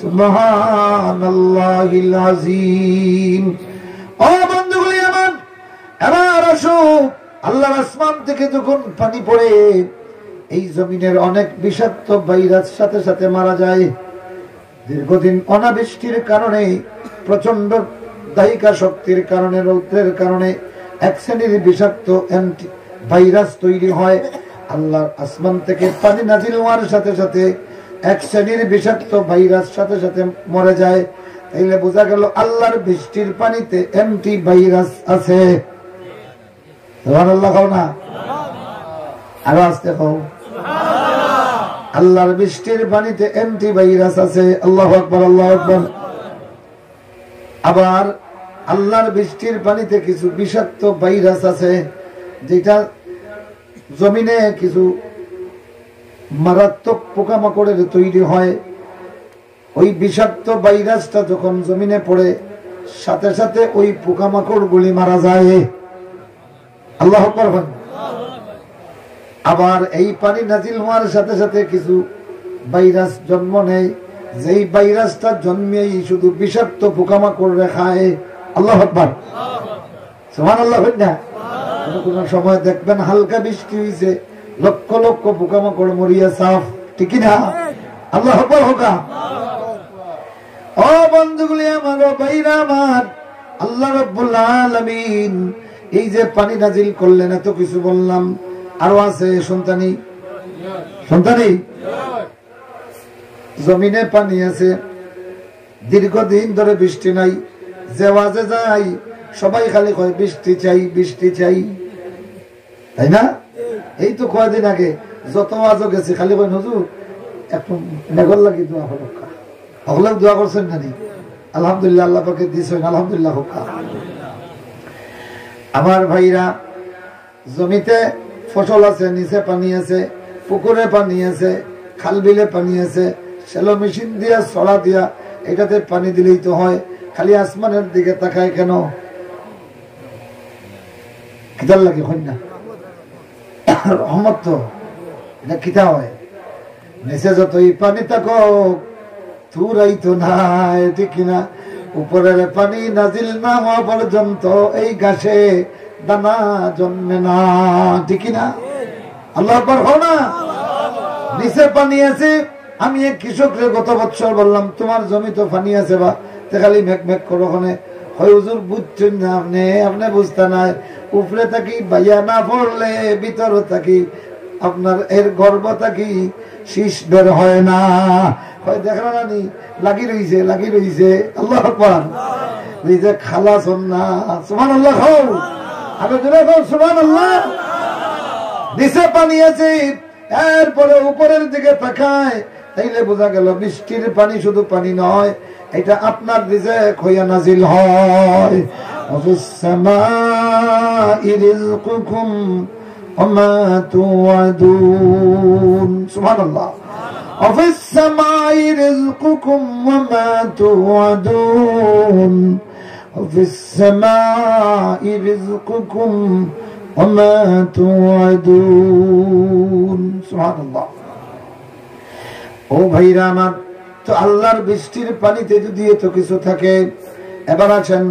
সুবহানাল্লাহিল আযীম। ও বন্ধুগুলি আমার, এবার আসো আল্লাহর আসমান থেকে যখন পানি পড়ে এই জমিনের অনেক বিষাক্ত ভাইরাস সাথে সাথে মারা যায়। দীর্ঘদিন অনাবৃষ্টির কারণে, প্রচন্ড দাহিকা শক্তির কারণে, রৌদ্রের কারণে এক শ্রেণীর বিষাক্ত ভাইরাস তৈরি হয়। আল্লাহর আসমান থেকে পানি নাজিল হওয়ার সাথে সাথে এক শ্রেণীর বিষাক্ত ভাইরাস সাথে সাথে মরে যায়। তাইলে বোঝা গেল আল্লাহর বৃষ্টির পানিতে অ্যান্টি ভাইরাস আছে। সুবহানাল্লাহ কও না? আরো আসতে কও। আল্লাহর বৃষ্টির পানিতে অ্যান্টি ভাইরাস আছে। আল্লাহু আকবার, আল্লাহু আকবার। আবার আল্লাহর বৃষ্টির পানিতে কিছু বিষাক্ত ভাইরাস আছে, যেটা জমিনে কিছু মারাত্মক পোকামাকড়ের তৈরি হয়। ওই বিষাক্ত ভাইরাসটা যখন জমিনে পড়ে, সাথে সাথে ওই পোকামাকড় গুলি মারা যায়। আল্লাহু আকবার। আবার এই পানি নাজিল হওয়ার সাথে সাথে কিছু ভাইরাস জন্ম নেয়, যেই ভাইরাসটা জন্মেই শুধু বিষাক্ত পোকামাকড় খায়। আল্লাহু আকবার। সুবহানাল্লাহ। কোন সময় দেখবেন হালকা বৃষ্টি হয়েছে, লক্ষ লক্ষ পোকামাকড় মরিয়া সাফ, ঠিক না? আল্লাহু আকবার হোকা। ও বন্ধুগুলি আমার, ভাইরা আমার, আল্লাহ রাব্বুল আলামিন এই যে পানি নাজিল করলেন, এত কিছু বললাম, আরো আছে সন্তানি। সন্তানি জমিনে পানি আছে, দীর্ঘদিন ধরে বৃষ্টি নাই। যে ওয়াজে যাই সবাই খালি কয় বৃষ্টি চাই, বৃষ্টি চাই, তাই না? এই তো কয়েকদিন আগে যত ওয়াজও গেছে খালি কয় হুজুর একটু মেঘর লাগি দোয়া হল। সকলে দোয়া করছেন নানি? আলহামদুলিল্লাহ, আল্লাহ পাকে দিয়েছেন, আলহামদুলিল্লাহ হোক। আমার ভাইরা, জমিতে ফসল আছে, নিচে পানি আছে, পুকুরে পানি আছে, খাল বিলে পানি আছে, সেলো মেশিন দিয়া ছড়া দিয়া এটাতে পানি দিলেই তো হয়। খালি আসমানের দিকে তাকায় কেন? কিতার লাগে হয় না? রহমত তো, এটা কিতা হয়? নিচে যতই পানি থাকুক তুরাই তো নাই, ঠিক কিনা? উপরের পানি নাজিল না হওয়া পর্যন্ত এই গাছে দানা জন্মে না, ঠিক না? আল্লাহু আকবার হও না? নিচে পানি আছে। আমি এক কৃষকরে গত বছর বললাম, তোমার জমি তো পানি আছে বা, খালি মেঘ মেঘ করো, ওখানে হুজুর বুঝছেন না আপনি, আপনি বুঝতে নাই, উপরে থাকি বাইয়া না পড়লে ভিতর থাকি আপনার এর গর্ব থাকি শীষ বের হয় না। দেখা না নি লাগি রইছে আল্লাহ আকবার, নিজে খালাস না সুবহানাল্লাহ, খাও আরো জোরে খাও সুবহানাল্লাহ। নিচে পানি আছে, এরপরে উপরের দিকে তাকায়, তাইলে বোঝা গেল বৃষ্টির পানি শুধু পানি নয়, এটা আপনার রিজেক হইয়া নাজিল হয়। ওয়াফিস সামাই রিজকুকুম ওমা তুআদুন, সুবহানাল্লাহ। ওয়াফিস সামাই রিজকুকুম ওমা তুআদুন, ওয়াফিস সামাই রিজকুকুম ওমা তুআদুন, সুবহানাল্লাহ। ও ভাইরা আমার, তো আল্লাহর বৃষ্টির পানিতে যদি এত কিছু থাকে, এবার আছেন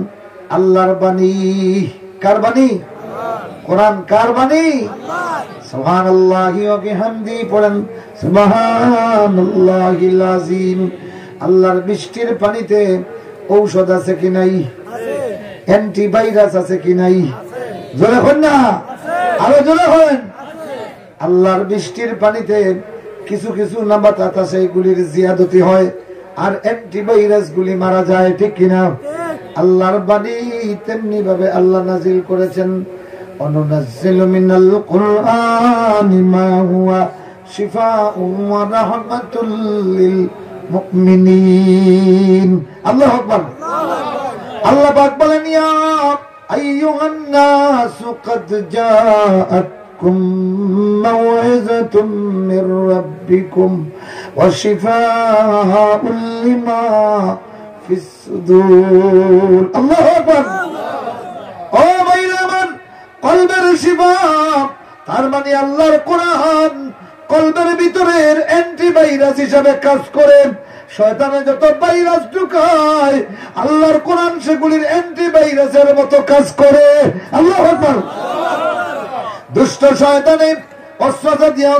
আল্লাহর বাণী। কার বাণী? কোরআন। কার বাণী? সুবহানাল্লাহি ওয়া বিহামদিহি, পড়েন সুবহানাল্লাহিল আযীম। আল্লাহর বৃষ্টির পানিতে ঔষধ আছে কি নাই? অ্যান্টিভাইরাস আছে কি নাই? জোরে হন না, আরো জোরে হন। আল্লাহর বৃষ্টির পানিতে কিছু কিছু নাবাতাত আছে, এগুলির জিয়াদতি হয়, আর অ্যান্টিভাইরাস গুলি মারা যায়, ঠিক কিনা? আল্লাহর বাণী তেমনি ভাবে আল্লাহ নাজিল করেছেন, অনুনাজ্জিলু মিনাল কুরআনি মা হুয়া শিফাউন ওয়া রাহমাতুল লিল মুমিনিন। আল্লাহু আকবার। আল্লাহ পাক বলেন, ইয়া আইয়ুহান নাসু ক্বাদ জাআতকুম মাউইযাতুম মির রাব্বিকুম ওয়া শিফাউন লিমা ফিস সুদূর। আল্লাহু আকবার। ও ভাইরা, কলবের শিফা, তার মানে আল্লাহর কোরআন কলবের ভিতরের অ্যান্টিভাইরাস হিসাবে কাজ করে। শয়তানে যত ভাইরাস ঢুকায়, আল্লাহর কোরআন সেগুলির অ্যান্টিভাইরাসের মতো কাজ করে। আল্লাহু আকবার। দুষ্ট শয়তানে অস্ত্র দিয়ে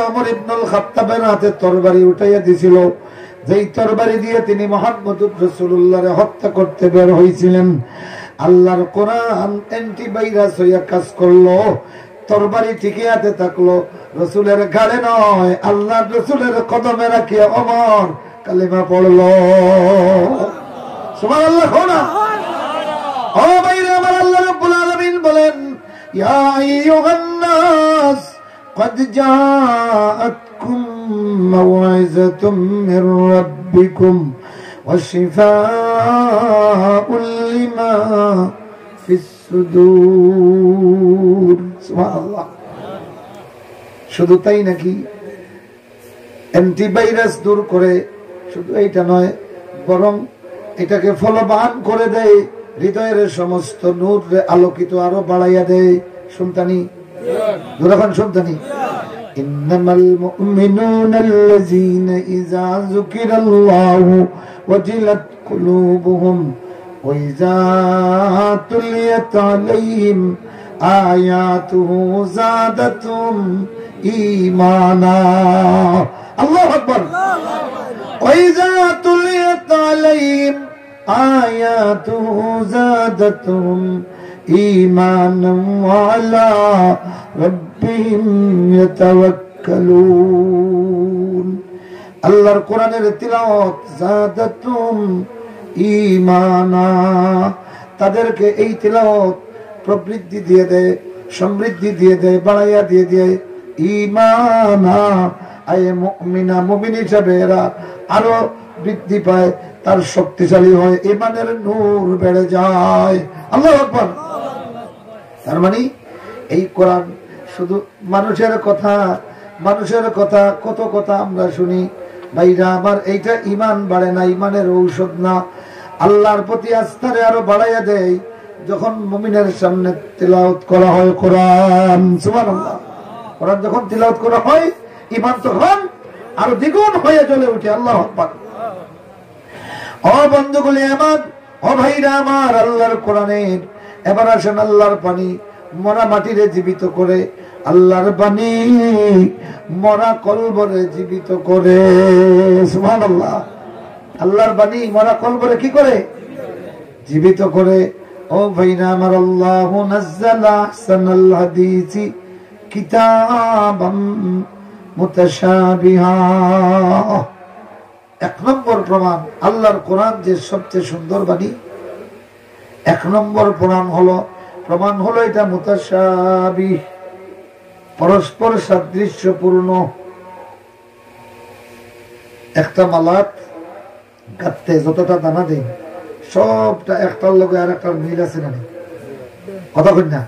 ওমর ইবনুল খাত্তাবের হাতে তরবারি উঠাইয়া দিছিল, যেই তরবারি দিয়ে তিনি মুহাম্মদুর রাসূলুল্লাহকে হত্যা করতে বের হয়েছিলেন। আল্লাহর কোরআন অ্যান্টিভাইরাস হইয়া কাজ করলো, তরবারি ঠিকই হাতে থাকলো, রসুলের গালে নয়, আল্লাহর রসুলের কদমে রাখিয়া ওমর কালিমা পড়লো। সুবহানাল্লাহ। ও ভাইরা আমার, আল্লাহ রাব্বুল আলামিন বলেন, ইয়া আইয়ুহান নাস ক্বাদ জাআতকুম মাউইযাতুম মির রাব্বিকুম ওয়া শিফাউন লিমা ফিস সুদূর। সুবহানাল্লাহ। শুধু তাই নাকি, অ্যান্টিভাইরাস দূর করে, শুধু এইটা নয়, বরং এটাকে ফলবান করে দেয়, হৃদয়ের সমস্ত নূর আলোকিত আরো বাড়াইয়া দেয়। শুনতানি যখন শুনতানি, ইন্নামাল মুমিনুনাল্লাযীনা ইযা যুকিরাল্লাহু ওয়াজিলাত কুলুবুহুম ওয়া ইযা তুলিয়াত আলাইহিম আয়াতুহু যাদাতুহুম ঈমানা। আল্লাহু আকবার। ওয়া ইযা তুলিয়াত আলাইহিম আয়াতুহু যাদাতুহুম ঈমানান ওয়া আলা রাব্বিহিম ইয়াতাওয়াক্কালুন। আল্লাহর কোরআনের তিলাওয়াত যাদাতুহুম ঈমানা, তাদেরকে এই তিলাওয়াত প্রবৃদ্ধি দিয়ে দেয়, সমৃদ্ধি দিয়ে দেয়, বাড়াইয়া দিয়ে দেয় ঈমানা। আয়ে মুমিনা, মুমিন হিসাবে এরা আরো বৃদ্ধি পায়, তার শক্তিশালী হয়, ঈমানের নূর বেড়ে যায়। আল্লাহু আকবার। তার মানে এই কোরআন শুধু মানুষের কথা, কত কথা আমরা শুনি ভাইরা আমার, এইটা ঈমান বাড়ে না, ঈমানের ঔষধ না। আল্লাহর প্রতি আস্থারে আরো বাড়াইয়া দেয় যখন মুমিনের সামনে তিলাওয়াত করা হয় কোরআন। সুবহানাল্লাহ। কোরআন যখন তিলাওয়াত করা হয়, ঈমান তখন আরো দ্বিগুণ হয়ে জ্বলে উঠে। আল্লাহু আকবার। ও বন্ধুগুলি আমার, ও ভাইরা আমার, আল্লাহর কোরআনের এবার আসেন আল্লাহর পানি মরা মাটিরে জীবিত করে, আল্লাহর বাণী মরা কলবরে জীবিত করে। সুবহানাল্লাহ। আল্লাহর বাণী মরা কলবরে কি করে? জীবিত করে। ও ভাইরা আমার, আল্লাহু নাযালা আহসানাল হাদিসি কিতাবাম মুতাশাবিহা। এক নম্বর প্রমাণ আল্লাহর কোরআন যে সবচেয়ে সুন্দর বাণী। এক নম্বর প্রমাণ হলো এটা মুতাশাবিহ, পরস্পর সাদৃশ্যপূর্ণ। একটা মালাত গাঁথতে যতটা দানা দেয় সবটা একটার লগে আর একটার মিল আছে না? কথা বল না।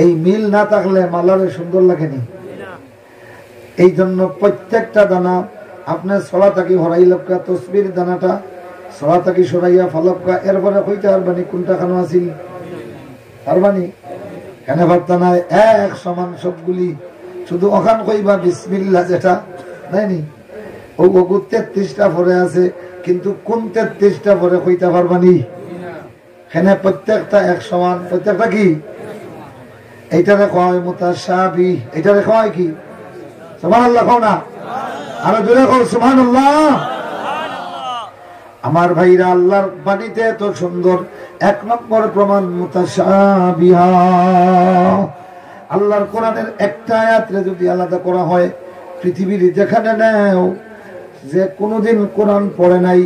এই মিল না থাকলে মালারে সুন্দর লাগেনি। এই জন্য প্রত্যেকটা দানা আপনার ছড়া থাকি হরাই লক্কা, তসবির দানাটা ছড়া থাকি সরাইয়া ফালক্কা, এরপরে কইতে পারবানি কোনটা খানো আছিল? পারবানি? কেন পারতা নাই? এক সমান সবগুলি, শুধু ওখান কইবা বিসমিল্লাহ যেটা নাইনি, ও 33টা পরে আছে, কিন্তু কোন 33টা পরে কইতে পারবানি? এখানে প্রত্যেকটা এক সমান, প্রত্যেকটা কি? এইটারে কয় মুতাশাবিহ, এইটারে কয় কি? সুবহানাল্লাহ কও না, আরো জোরে কও সুবহানাল্লাহ। আমার ভাইরা, আল্লাহর বাণীতে এত সুন্দর। এক নম্বর প্রমাণ মুতাশাবিহা। আল্লাহর কোরআনের একটা আয়াতরে যদি আলাদা করা হয়, পৃথিবীর যেখানে নেও যে কোনোদিন কোরআন পড়ে নাই,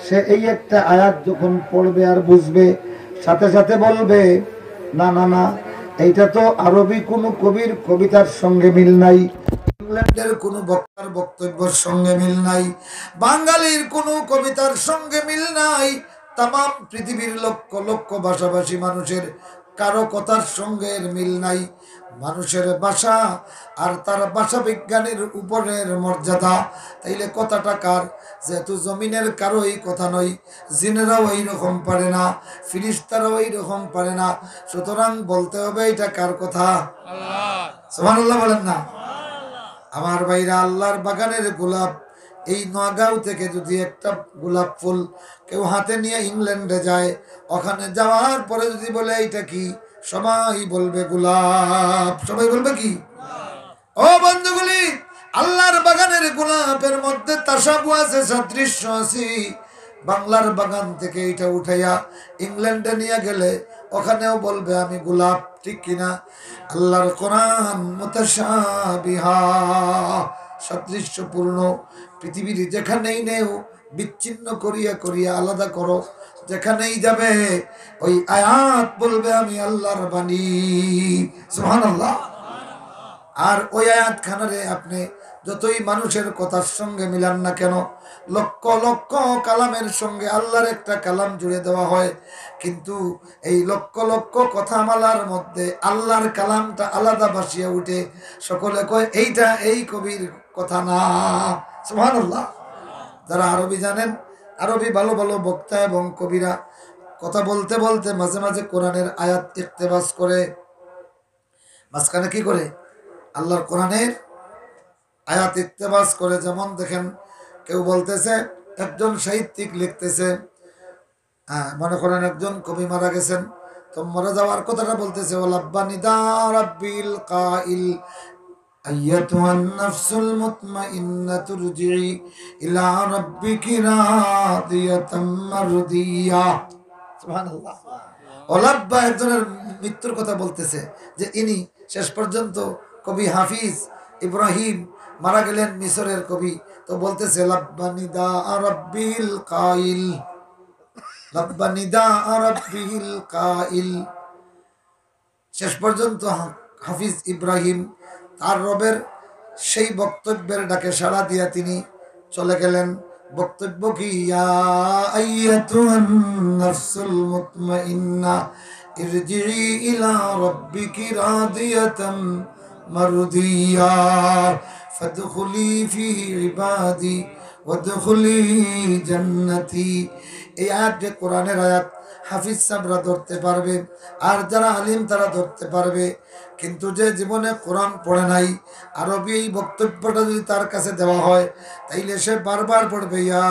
সে এই একটা আয়াত যখন পড়বে আর বুঝবে, সাথে সাথে বলবে না না না, এইটা তো আরবি কোন কবির কবিতার সঙ্গে মিল নাই, ইংল্যান্ডের কোন বক্তার বক্তব্যের সঙ্গে মিল নাই, বাঙালির কোন কবিতার সঙ্গে মিল নাই, তাম পৃথিবীর লক্ষ লক্ষ ভাষাভাষী মানুষের কারো কথার সঙ্গে মিল নাই। মানুষের ভাষা আর তার ভাষা বিজ্ঞানের উপরের মর্যাদা। তাইলে কথাটা কার? যেহেতু জমিনের কারোই কথা নয়, জিনেরাও এইরকম পারে না, ফিরিস্তারাও এইরকম পারে না, সুতরাং বলতে হবে এটা কার কথা? সুবহানাল্লাহ বলেন না। আমার ভাইরা, আল্লাহর বাগানের গোলাপ, এই নগাঁও থেকে যদি একটা গোলাপ ফুল কেউ হাতে নিয়ে ইংল্যান্ডে যায়, ওখানে যাওয়ার পরে যদি বলে এইটা কি, সবাই বলবে গোলাপ। সবাই বলবে কি? ও বন্ধুগুলি, আল্লাহর বাগানের গোলাপের মধ্যে তাসাবু আছে, সাদৃশ্য আছে। বাংলার বাগান থেকে এটা উঠাইয়া ইংল্যান্ডে নিয়ে গেলে ওখানেও বলবে আমি গোলাপ, ঠিক কিনা? আল্লাহর কোরআন মুতাশাবিহা, সাদৃশ্যপূর্ণ। পৃথিবীর যেখানেই নেও বিচ্ছিন্ন করিয়া করিয়া আলাদা করো, যেখানেই যাবে ওই আয়াত বলবে আমি আল্লাহর বাণী। সুবহানাল্লাহ। আর ওই আয়াত খানারে আপনি যতই মানুষের কথার সঙ্গে মিলান না কেন, লক্ষ লক্ষ কালামের সঙ্গে আল্লাহর একটা কালাম জুড়ে দেওয়া হয়, কিন্তু এই লক্ষ লক্ষ কথা মালার মধ্যে আল্লাহর কালামটা আলাদা ভাসিয়া উঠে। সকলে কয় এইটা এই কবির কথা না। সুবহানাল্লাহ। যারা আরবি জানেন, আরবি ভালো ভালো বক্তা এবং কবিরা কথা বলতে বলতে মাঝে মাঝে কোরআনের আয়াত ইক্তেবাস করে, মাঝখানে কি করে? আল্লাহর কোরআনের আয়াত ইক্তেবাস করে। যেমন দেখেন, কেউ বলতেছে, একজন সাহিত্যিক লিখতেছে, মনে করেন একজন কবি মারা গেছেন, তো মারা যাওয়ার কথাটা বলতেছে, ওয়ালাব্বা নিদা রাব্বিল কাইল আইয়াতুহান নাফসুল মুতমাইন্নাতু রুজিই ইলা রাব্বিকি রাদিয়াতাম মারদিয়া। সুবহানাল্লাহ। ওলাব্বা একজনের মৃত্যুর কথা বলতেছে, যে ইনি শেষ পর্যন্ত কবি হাফিজ ইব্রাহিম মারা গেলেন, মিশরের কবি। তো বলতেছে লাব্বা নিদা রাব্বিল কাইল, লাব্বা নিদা রাব্বিল কাইল। শেষ পর্যন্ত হাফিজ ইব্রাহিম তার রবের সেই বক্তব্যের ডাকে সাড়া দিয়া তিনি চলে গেলেন। বক্তব্য কি? ইয়া আইয়াতুহান নাফসুল মুতমাইন্না ইরজিই ইলা রাব্বিকি রাদিয়াতাম মারদিয়া ফাদখুলি ফি ইবাদি ওয়াদখুলি জান্নাতি। এই আয়াত যে কোরআনের আয়াত, হাফিজ সাহেবরা ধরতে পারবে, আর যারা আলিম তারা ধরতে পারবে, কিন্তু যে জীবনে কোরআন পড়ে নাই, আরবি এই বক্তব্যটা যদি তার কাছে দেওয়া হয়, তাইলে সে বারবার পড়বে ইয়া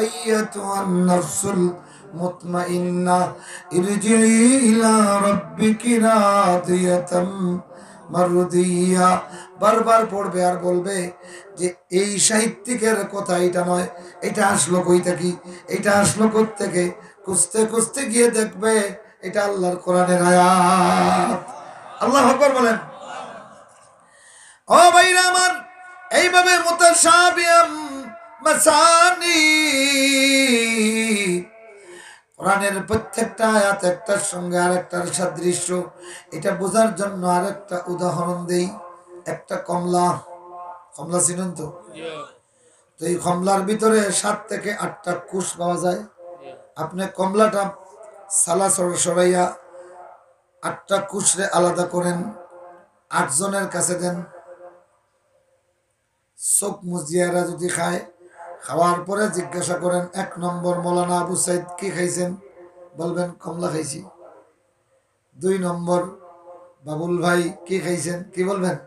আইয়াতুহান নাফসুল মুতমাইন্না ইরজিই ইলা রাব্বিকি রাদিয়াতাম মারদিয়া। বারবার পড়বে আর বলবে যে এই সাহিত্যিকের কথা এটা নয়, এটা আসলো কই থেকে, এটা আসলো কোত্থেকে? খুঁজতে খুঁজতে গিয়ে দেখবে এটা আল্লাহর কোরআনের আয়াত। আল্লাহু আকবার বলেন। ও ভাইরা আমার, এইভাবে মুতাশাবিহাম মাসানি, কোরআনের প্রত্যেকটা আয়াত একটার সঙ্গে আরেকটার সাদৃশ্য, এটা বোঝার জন্য আরেকটা উদাহরণ দেই। একটা কমলা, কমলা চিনেন তো? তো এই কমলার ভিতরে 7 থেকে 8টা কোষ পাওয়া যায়। আপনি কমলাটা সালা সরাইয়া 8টা কোষরে আলাদা করেন, 8 জনের কাছে দেন। চোখ মুজিয়ারা যদি খায়, খাওয়ার পরে জিজ্ঞাসা করেন 1 নম্বর মৌলানা আবু সাইদ কি খাইছেন, বলবেন কমলা খাইছি। 2 নম্বর বাবুল ভাই কি খাইছেন, কি বলবেন?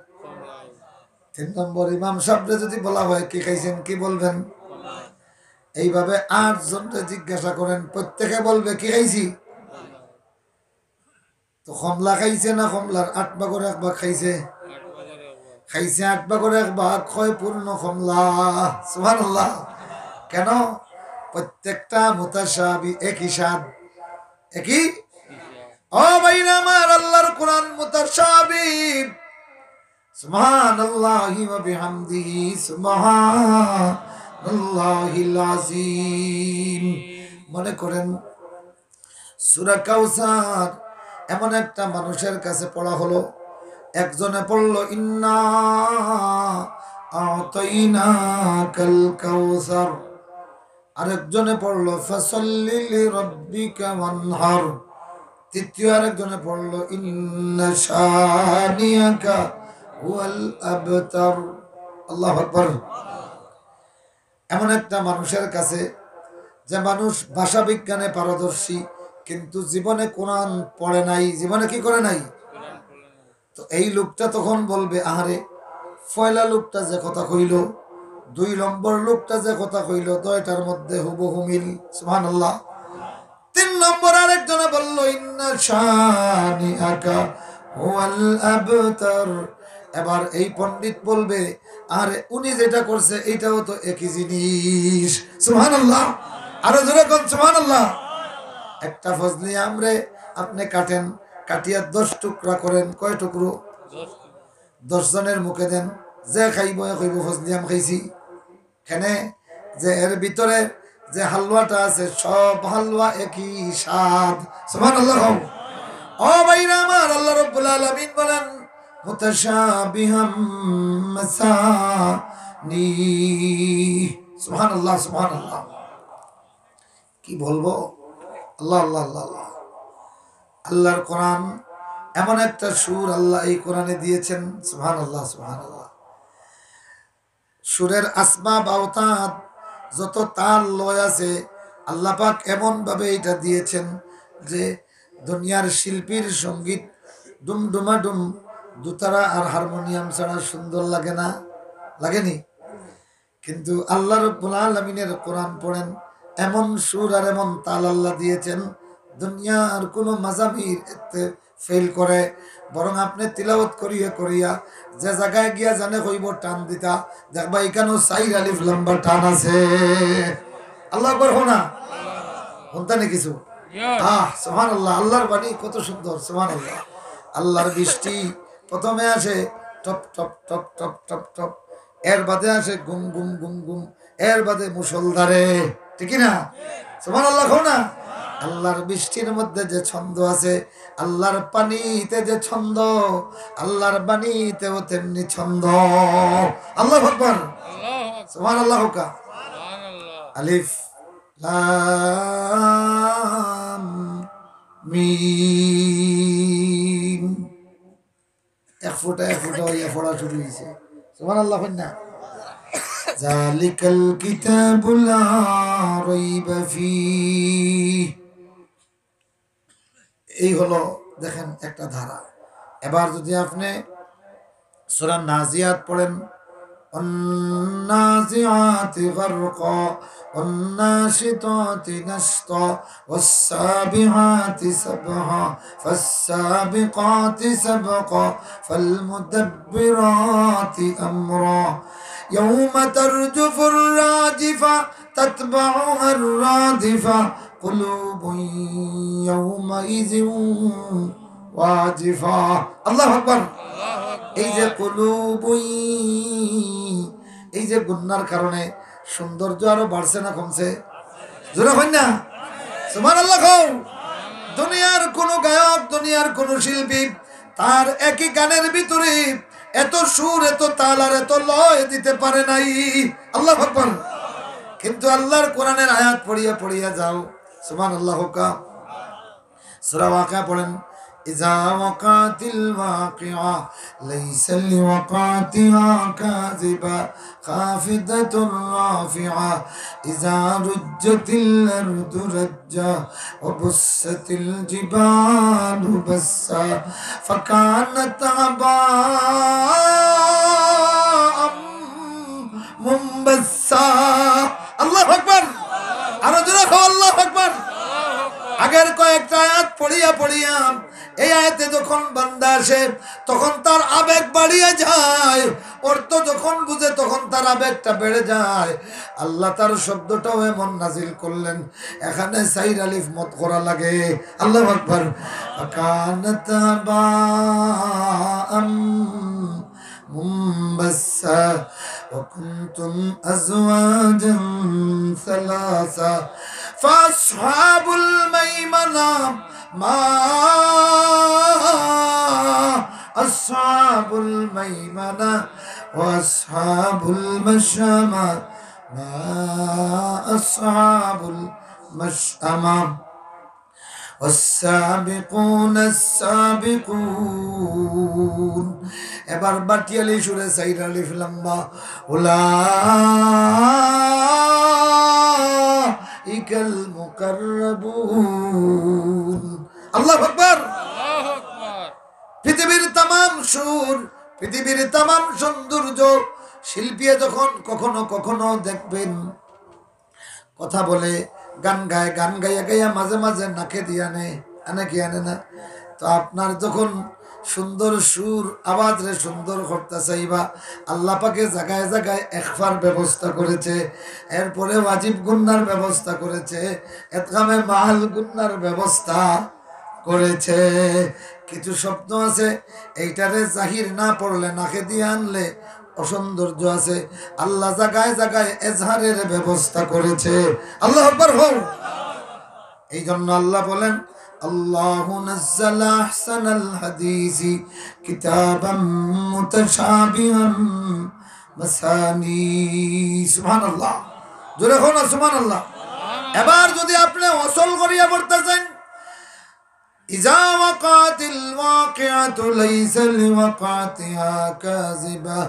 3 নম্বর ইমাম সাহেবরে যদি বলা হয় কি খাইছেন, কি বলবেন? এইভাবে 8 জনকে জিজ্ঞাসা করেন, প্রত্যেকে বলবে কি খাইছি। তো কমলা খাইছে না কমলার 8 ভাগের 1 ভাগ খাইছে? খাইছে 8 ভাগের 1 ভাগ, হয় পূর্ণ কমলা। সুবহানাল্লাহ। কেন? প্রত্যেকটা মুতাশাবি, একই স্বাদ, একই। ও ভাইরা আমার, আল্লাহর কোরআন মুতাশাবি। সুবহানাল্লাহি ওয়া বিহামদিহি সুবহানাল্লাহিল আযীম। মনে করেন সূরা কাউসার এমন একটা মানুষের কাছে পড়া হলো, একজনে পড়লো ইন্না আতাইনাকাল কাউসার, আরেকজনে পড়লো ফাসাল্লি লিরাব্বিকা ওয়ানহার, তৃতীয় আরেকজনে পড়লো ইন্না শানিয়াকা হুয়াল আবতার। আল্লাহু আকবার। এমন একটা মানুষের কাছে, যে মানুষ ভাষা বিজ্ঞানে পারদর্শী কিন্তু জীবনে কোরআন পড়ে নাই, জীবনে কি করে নাই। তো এই লোকটা তখন বলবে, আহারে পয়লা লোকটা যে কথা কইল, 2 নম্বর লোকটা যে কথা কইল, দুইটার মধ্যে হুবহু মিল। সুবহানাল্লাহ। 3 নম্বর আরেকজনে বলল ইন্না শানিআকা হুয়াল আবতার। এবার এই পণ্ডিত বলবে, আরে উনি যেটা করছে এইটাও তো একই জিনিস। সুবহানাল্লাহ। আরো জোরে কোন সুবহানাল্লাহ। একটা ফজলি আমরে আপনি কাটেন, কাটিয়া 10 টুকরা করেন, কয় টুকরো? 10 জনের মুখে দেন, যে খাইব কইব ফজলি আম খাইছি। কেনে? যে এর ভিতরে যে হালুয়াটা আছে, সব হালুয়া একই স্বাদ। সুবহানাল্লাহ। ও ভাইরা আমার, আল্লাহ রাব্বুল আলামিন বলেন মুতাশাবিহাম মাসানি। সুবহানাল্লাহ, সুবহানাল্লাহ। কি বলবো? আল্লাহ আল্লাহ আল্লাহ আল্লাহ। আল্লাহর কোরআন এমন একটা সুর আল্লাহ এই কোরআনে দিয়েছেন। সুবহানাল্লাহ, সুবহানাল্লাহ। সুরের আসবাব আওতাদ, যত তাল লয় আছে, আল্লাহ পাক এমন ভাবে এটা দিয়েছেন যে দুনিয়ার শিল্পীর সঙ্গীত ডুমডুমাডুম, দুতারা আর হারমোনিয়াম ছাড়া সুন্দর লাগে না? লাগেনি? কিন্তু আল্লাহ রাব্বুল আলামিনের কোরআন পড়েন, এমন সুর আর এমন তাল আল্লাহ দিয়েছেন, দুনিয়ার কোনো মাজামির এতে ফেল করে। বরং আপনি তিলাওয়াত করিয়া করিয়া যে জায়গায় গিয়া জানে কইব টান দিতা, দেখবা এখানেও 4 আলিফ লম্বা টান আছে। আল্লাহ আকবার। হোনা শুনতা নি কিছু? সুবহানাল্লাহ। আল্লাহর বাণী কত সুন্দর। সুবহানাল্লাহ। আল্লাহর বৃষ্টি প্রথমে আসে top top top top top top, এর বাদে আসে গুম গুম গুম গুম, এর বাদে মুষলধারে। ঠিক না? সুবহানাল্লাহ। হোনা আল্লাহর বৃষ্টির মধ্যে যে ছন্দ আছে, আল্লাহর পানিতে যে ছন্দ, আল্লাহর বাণীতেও তেমনি ছন্দ। আল্লাহু আকবার। সুবহানাল্লাহ। আলিফ লাম মিম, এক ফোঁটা হইয়া পড়া শুরু হয়েছে। সুবহানাল্লাহ। না যালিকাল কিতাবু লা রাইবা ফীহ, এই হলো দেখেন একটা ধারা। এবার যদি আপনি সূরা নাজিয়াত পড়েন, ওয়ান্নাজিআতি গারকা ওয়ান্নাশিতাতি নাশতা ওয়াসসাবিহাতি সাবহা ফাসসাবিকাতি সাবকা ফালমুদাব্বিরাতি আমরা يوم ترجف الراجفة تتبعها الرادفة কুলুবুন ইয়াউমাইযিন ওয়াজিফা। আল্লাহু আকবার। এই যে কুলুবুন, এই যে গুনার কারণে সৌন্দর্য আরো বাড়ছে না কমছে? জোরে হয় না সুবহানাল্লাহ কও। দুনিয়ার কোন গায়ক, দুনিয়ার কোন শিল্পী তার একই গানের ভিতরে এত সুর, এত তাল আর এত লয় দিতে পারে নাই। আল্লাহু আকবার। কিন্তু আল্লাহর কোরআনের আয়াত পড়িয়া পড়িয়া যাও, সুবহানাল্লাহ। সূরা ওয়াকিয়া পড়েন, ইযা ওয়াকাতিল ওয়াকিআ লাইসা লিওয়াকাতিহা কাযিবা খাফিদাতুর রাফিআ ইযা রুজ্জাতিল আরদু রাজ্জা ওয়া বুসাতিল জিবালু বাসসা ফাকানাত আবাআম মুমবাসসা। আল্লাহু আকবার। আরো জোরে কও আল্লাহু আকবার। আগের কয়েকটা আয়াত পড়িয়া পড়িয়া এই আয়াতে যখন বান্দা আসে তখন তার আবেগ বাড়িয়ে যায়, অর্থ যখন বুঝে তখন তার আবেগটা বেড়ে যায়। আল্লাহ তার শব্দটাও এমন নাজিল করলেন, এখানে সাইর আলিফ মত করা লাগে। আল্লাহু আকবার। কানাত বাআম মুমবাসসা ওয়া কুনতুম আজওয়াজান সালাসা ফাসহাবুল মাইমানা মা আসহাবুল মাইমানা ওয়া আসহাবুল মাশআমা মা আসহাবুল মাশআমা والسابقون السابقون। এবার বাটিয়ালি সুরে সাইর আলিফ লম্বা উলাইকাল মুকাররাবুন। আল্লাহু আকবার। পৃথিবীর তামাম সুর, পৃথিবীর তামাম সৌন্দর্য শিল্পী যখন কখনো কখনো দেখবেন কথা বলে, গান গায়, গান গাইয়া গাইয়া মাঝে মাঝে নাকে দিয়ে আনে কি আনে না? তো আপনার যখন সুন্দর সুর আওয়াজ রে সুন্দর করতে চাইবা, আল্লাহ পাকে জায়গায় জায়গায় ইখফার ব্যবস্থা করেছে, এরপরে ওয়াজিব গুন্নার ব্যবস্থা করেছে, ইদগামে মাহাল গুন্নার ব্যবস্থা করেছে। কিছু শব্দ আছে এইটারে জাহির না পড়লে নাকে দিয়ে আনলে অসৌন্দর্য আছে, আল্লাহ জায়গায় জায়গায় এজহারের ব্যবস্থা করেছে। আল্লাহু আকবার হও। এই জন্য আল্লাহ বলেন, আল্লাহু নাযালা আহসানাল হাদিসি কিতাবাম মুতাশাবিহাম মাসানি। সুবহানাল্লাহ। জোরে হও না সুবহানাল্লাহ। এবার যদি আপনি ওয়াসল করিয়া পড়তে চান, ইযা ওয়াকাতিল ওয়াকিআতু লাইসা লিওয়াকাতিহা কাযিবা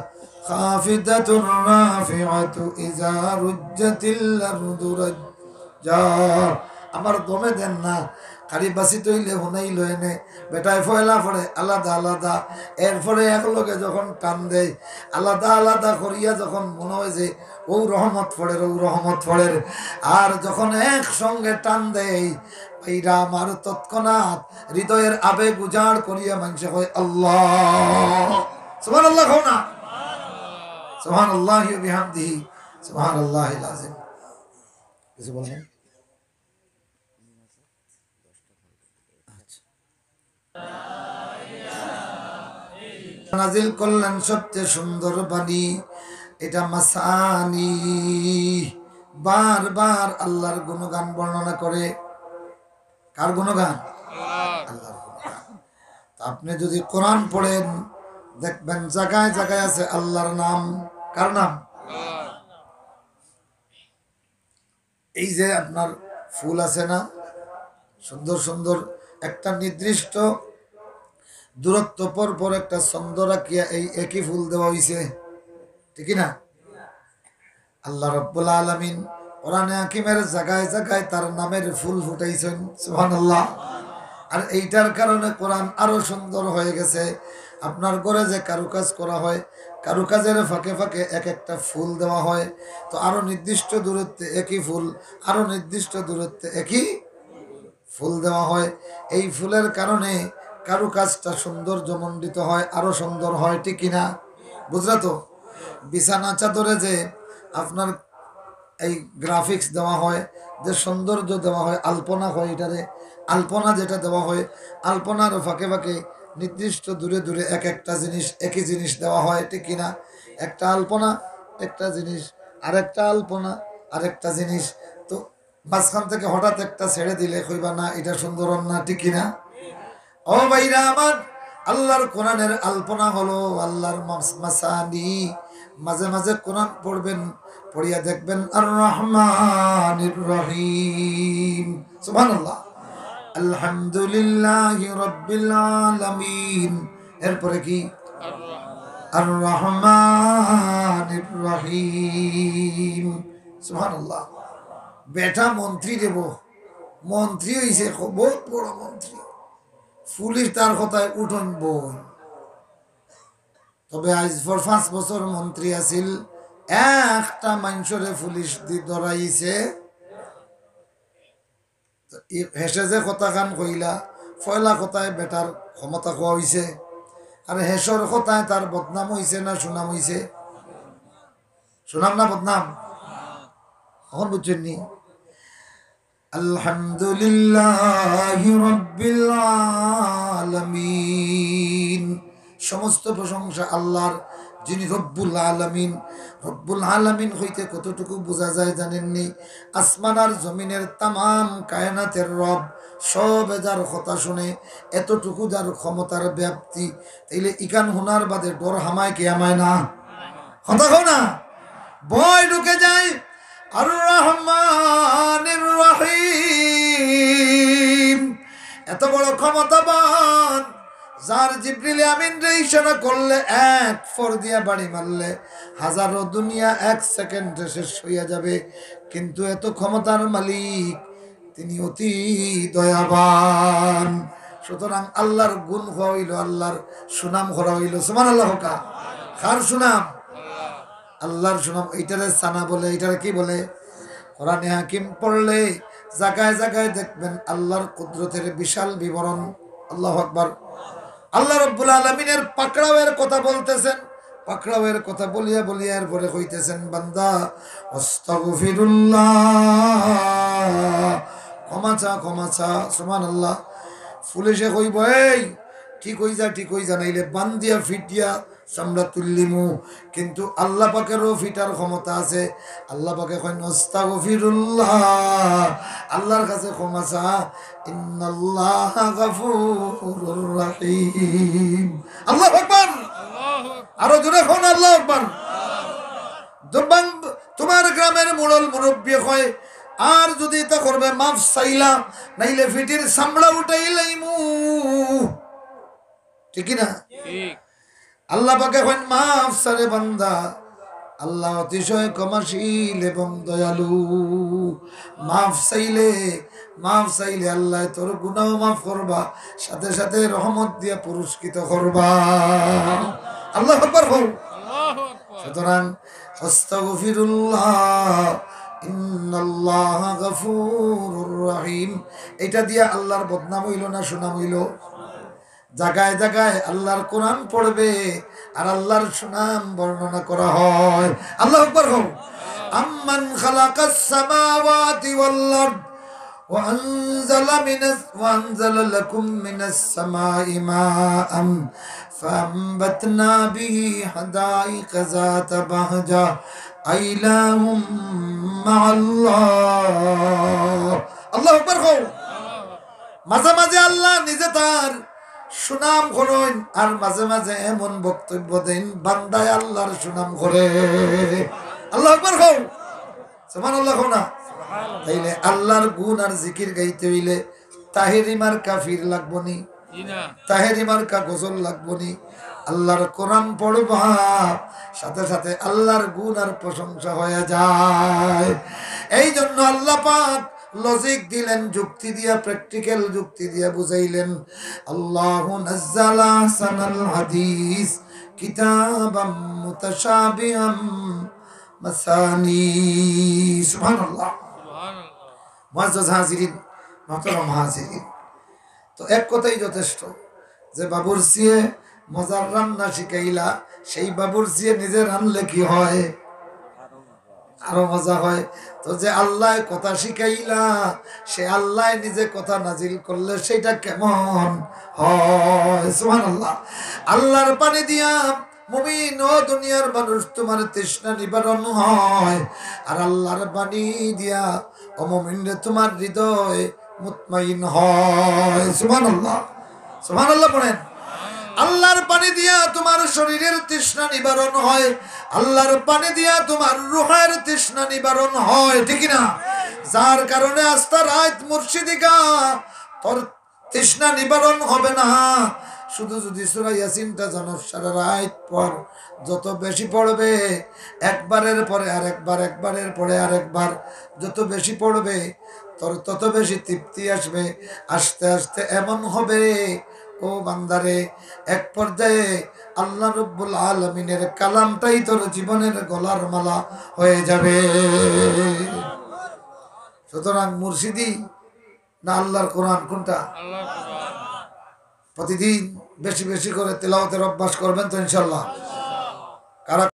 খাফিদাতুর রাফিআতু ইযা রুজ্জাতিল আরদু রাজ্জা। আমার দমে দেন না, খালি বাসি তৈলে হুনাইল এনে বেটায় ফয়লা পড়ে আলাদা আলাদা, এরপরে একলগে যখন টান দেয় আলাদা আলাদা করিয়া যখন মনে হয় যে ও রহমত পড়ে, ও রহমত পড়ে, আর যখন একসঙ্গে টান দেয় এইরা আমার তৎক্ষণাৎ হৃদয়ের আবেগ উজাড় করিয়া মানুষ হয় আল্লাহ। সুবহানাল্লাহ কও না? সুবহানাল্লাহি ওয়া বিহামদিহি সুবহানাল্লাহিল আযীম। কিছু বলবেন? নাজিল করলেন সবচেয়ে সুন্দর বাণী, এটা মাসানি। বারবার আল্লাহর গুণগান বর্ণনা করে। কার গুণগান? আল্লাহর গুণগান। আপনি যদি কোরআন পড়েন দেখবেন জায়গায় জায়গায় আছে আল্লাহর নাম। কার নাম? এই যে আপনার ফুল আছে না সুন্দর সুন্দর, একটা নির্দিষ্ট দূরত্ব পর পর একটা ছন্দ রাখিয়া এই একই ফুল দেওয়া হয়েছে, ঠিক না? আল্লাহ রাব্বুল আলামিন কোরআনে হাকিমের জায়গায় জায়গায় তার নামের ফুল ফুটাইছেন। সুবহানাল্লাহ। আর এইটার কারণে কোরআন আরো সুন্দর হয়ে গেছে। আপনার ঘরে যে কারুকাজ করা হয়, কারুকাজের ফাঁকে ফাঁকে এক একটা ফুল দেওয়া হয়, তো আরো নির্দিষ্ট দূরত্বে একই ফুল, আরো নির্দিষ্ট দূরত্বে একই ফুল দেওয়া হয়। এই ফুলের কারণে কারুকাজটা সৌন্দর্যমণ্ডিত হয়, আরো সুন্দর হয়, ঠিক কিনা? বুঝলা তো? বিছানা চাদরে যে আপনার এই গ্রাফিক্স দেওয়া হয়, যে সৌন্দর্য দেওয়া হয়, আলপনা হয়, এটারে আলপনা যেটা দেওয়া হয়, আলপনার ফাঁকে ফাঁকে নির্দিষ্ট দূরে দূরে এক একটা জিনিস, একই জিনিস দেওয়া হয়, ঠিক কিনা? একটা আলপনা একটা জিনিস, আরেকটা আলপনা আরেকটা জিনিস। তো মাঝখান থেকে হঠাৎ একটা ছেড়ে দিলে কইবা না এটা সুন্দর না, ঠিক কিনা? ও ভাইরা আমার, আল্লাহর কোরআনের আলপনা হলো আল্লাহর মাসানি। মাঝে মাঝে কোরআন পড়বেন, পড়িয়া দেখবেন আর রহমানির রহিম, সুবহানাল্লাহ, আলহামদুলিল্লাহি রাব্বিল আলামিন। এরপরে কি? আর রহমানির রহিম, সুবহানাল্লাহ। বেটা মন্ত্রী দেব, মন্ত্রী হইছে, বহুত বড় মন্ত্রী, পুলিশ তার কথায় উঠন বই। তবে আজ 5 বছর মন্ত্রী আছিল, একটা মানুষরে পুলিশ ধরাইছে। হেসে যে কথা খান কইলা, ফয়লা কথায় বেটার ক্ষমতা কোয়া হইছে, আর হেসর কথায় তার বদনাম হইছে না সুনাম হইছে? সুনাম না বদনাম? এখন বুঝছেন নি? আলহামদুলিল্লাহি রাব্বিল আলামিন, সমস্ত প্রশংসা আল্লাহর, যিনি রব্বুল আলামিন। রব্বুল আলামিন হইতে কতটুকু বোঝা যায় জানেননি? আসমান আর জমিনের তামাম কায়নাতের রব, সব যার কথা শুনে, এতটুকু যার ক্ষমতার ব্যাপ্তি, তাইলে ইকান হুনার বাদে ডর হামায় কে আমায় না? কথা কও না, ভয় ঢুকে যায়। আর রহমানির রহিম, এত বড় ক্ষমতাবান, যার জিবরিল আমিন রে ইশারা করলে, এক ফর দিয়া বাড়ি মারলে হাজারো দুনিয়া 1 সেকেন্ডে শেষ হইয়া যাবে। কিন্তু এত ক্ষমতার মালিক, তিনি অতি দয়াবান। সুতরাং আল্লাহর গুণ হওয়া হইল, আল্লাহর সুনাম করা হইল। সুবহানাল্লাহ। কার সুনাম? আল্লাহর সুনাম। এইটারে সানা বলে, এইটারে কি বলে? কোরআনে হাকিম পড়লে জায়গায় জায়গায় দেখবেন আল্লাহর কুদরতের বিশাল বিবরণ। আল্লাহু আকবার। আল্লাহ রাব্বুল আলামিনের পাকড়াওয়ের কথা বলতেছেন, পাকড়াওয়ের কথা বলিয়া বলিয়া এরপরে কইতেছেন, বান্দা আস্তাগফিরুল্লাহ, ক্ষমা চা, ক্ষমা চা। সুবহানাল্লাহ। পুলিশে কইব, এই ঠিক হই যা, ঠিক হই যা, নাইলে বান্দিয়া ফিটিয়া চামড়া তুললিমু। কিন্তু আল্লাহ পাকেরও ফিটার ক্ষমতা আছে। আল্লাহ পাকে কয় আস্তাগফিরুল্লাহ, আল্লাহর কাছে ক্ষমা চা, ইন্নাল্লাহা গাফুরুর রহিম। আল্লাহু আকবার। আরো জোরে কোন আল্লাহু আকবার। তোমার গ্রামের মোড়ল মুরব্বী হয়, আর যদি তা করবে মাফ চাইলা, নাইলে ফিটির চামড়া উঠাইলাইমু, ঠিক না? ঠিক। আল্লাহ পাকে কইন মাফ সারে বান্দা, আল্লাহ অতিশয় ক্ষমাশীল এবং দয়ালু। মাফ চাইলে আল্লাহ তোর গুনাহ মাফ করবা, সাথে সাথে রহমত দিয়া পুরস্কৃত করবা। আল্লাহু আকবার। সুতরাং আস্তাগফিরুল্লাহ, ইন্নাল্লাহা গাফুরুর রহিম, এটা দিয়া আল্লাহর বদনাম হইল না সুনাম হইল? জায়গায় জায়গায় আল্লাহর কোরআন পড়বে আর আল্লাহর সুনাম বর্ণনা করা হয়। আল্লাহু আকবার। আম্মান খালাকাস সামাওয়াতি ওয়াল আরদ ওয়া আনজালা লাকুম মিনাস সামাই মাআন ফাআমবাতনা বিহি হাদাইকা যাতা বাহজা আইলাহুম মাআল্লাহ। আল্লাহু আকবার। মাঝে মাঝে আল্লাহ নিজে তার সুনাম করেন, আর মাঝে মাঝে এমন বক্তব্য দেন বান্দায় আল্লাহর সুনাম করে। আল্লাহু আকবার। সুবহানাল্লাহ। না তাইলে আল্লাহর গুণ আর জিকির গাইতে হইলে তাহেরি মার্কা ফির লাগবো নি? তাহেরি মার্কা গজল লাগবো নি? আল্লাহর কোরআন পড়বা, সাথে সাথে আল্লাহর গুণ আর প্রশংসা হয়ে যায়। এই জন্য আল্লাহ পাক লজিক দিলেন, যুক্তি দিয়া, প্র্যাকটিক্যাল যুক্তি দিয়া বুঝাইলেন। আল্লাহু নাযালা আহসানাল হাদিস কিতাবাম মুতাশাবিহাম মাসানি। সুবহানাল্লাহ। মুআজ্জাজ হাজিরিন, মুহতারাম হাজিরিন, তো এক কথাই যথেষ্ট যে বাবুরচিয়ে মজার রান্না শিখাইলা, সেই বাবুরচিয়ে নিজে রান্নলে কি হয়? আরো মজা হয়। তো যে আল্লাহ কথা শিখাইলা সে আল্লাহ নিজে কথা নাজিল করলে সেটা কেমন হয়? সুবহানাল্লাহ। আল্লাহর পানি দিয়া মুমিন ও দুনিয়ার মানুষ তোমার তৃষ্ণা নিবারণ হয়, আর আল্লাহর পানি দিয়া ও মুমিনরে তোমার হৃদয় মুতমাইন হয়। সুবহানাল্লাহ, সুবহানাল্লাহ পড়েন। আল্লাহর পানি দিয়া তোমার শরীরের তৃষ্ণা নিবারণ হয়, আল্লাহর পানি দিয়া তোমার রূহের তৃষ্ণা নিবারণ হয়, ঠিক না? যার কারণে আস্থা রাত মুর্শিদিকা তোর তৃষ্ণা নিবারণ হবে না। শুধু যদি সূরা ইয়াসিনটা জানো সারা রাত পর যত বেশি পড়বে, একবারের পরে আরেকবার, একবারের পরে আরেকবার যত বেশি পড়বে তোর তত বেশি তৃপ্তি আসবে। আস্তে আস্তে এমন হবে ও বান্দারে, এক পর্যায়ে আল্লাহ রব্বুল আলামিনের কালামটাই তোর জীবনের গলার মালা হয়ে যাবে। সুতরাং মুর্শিদি না আল্লাহর কোরআন, কোনটা? প্রতিদিন বেশি বেশি করে তেলাওয়াতের অভ্যাস করবেন তো ইনশাল্লাহ। কারা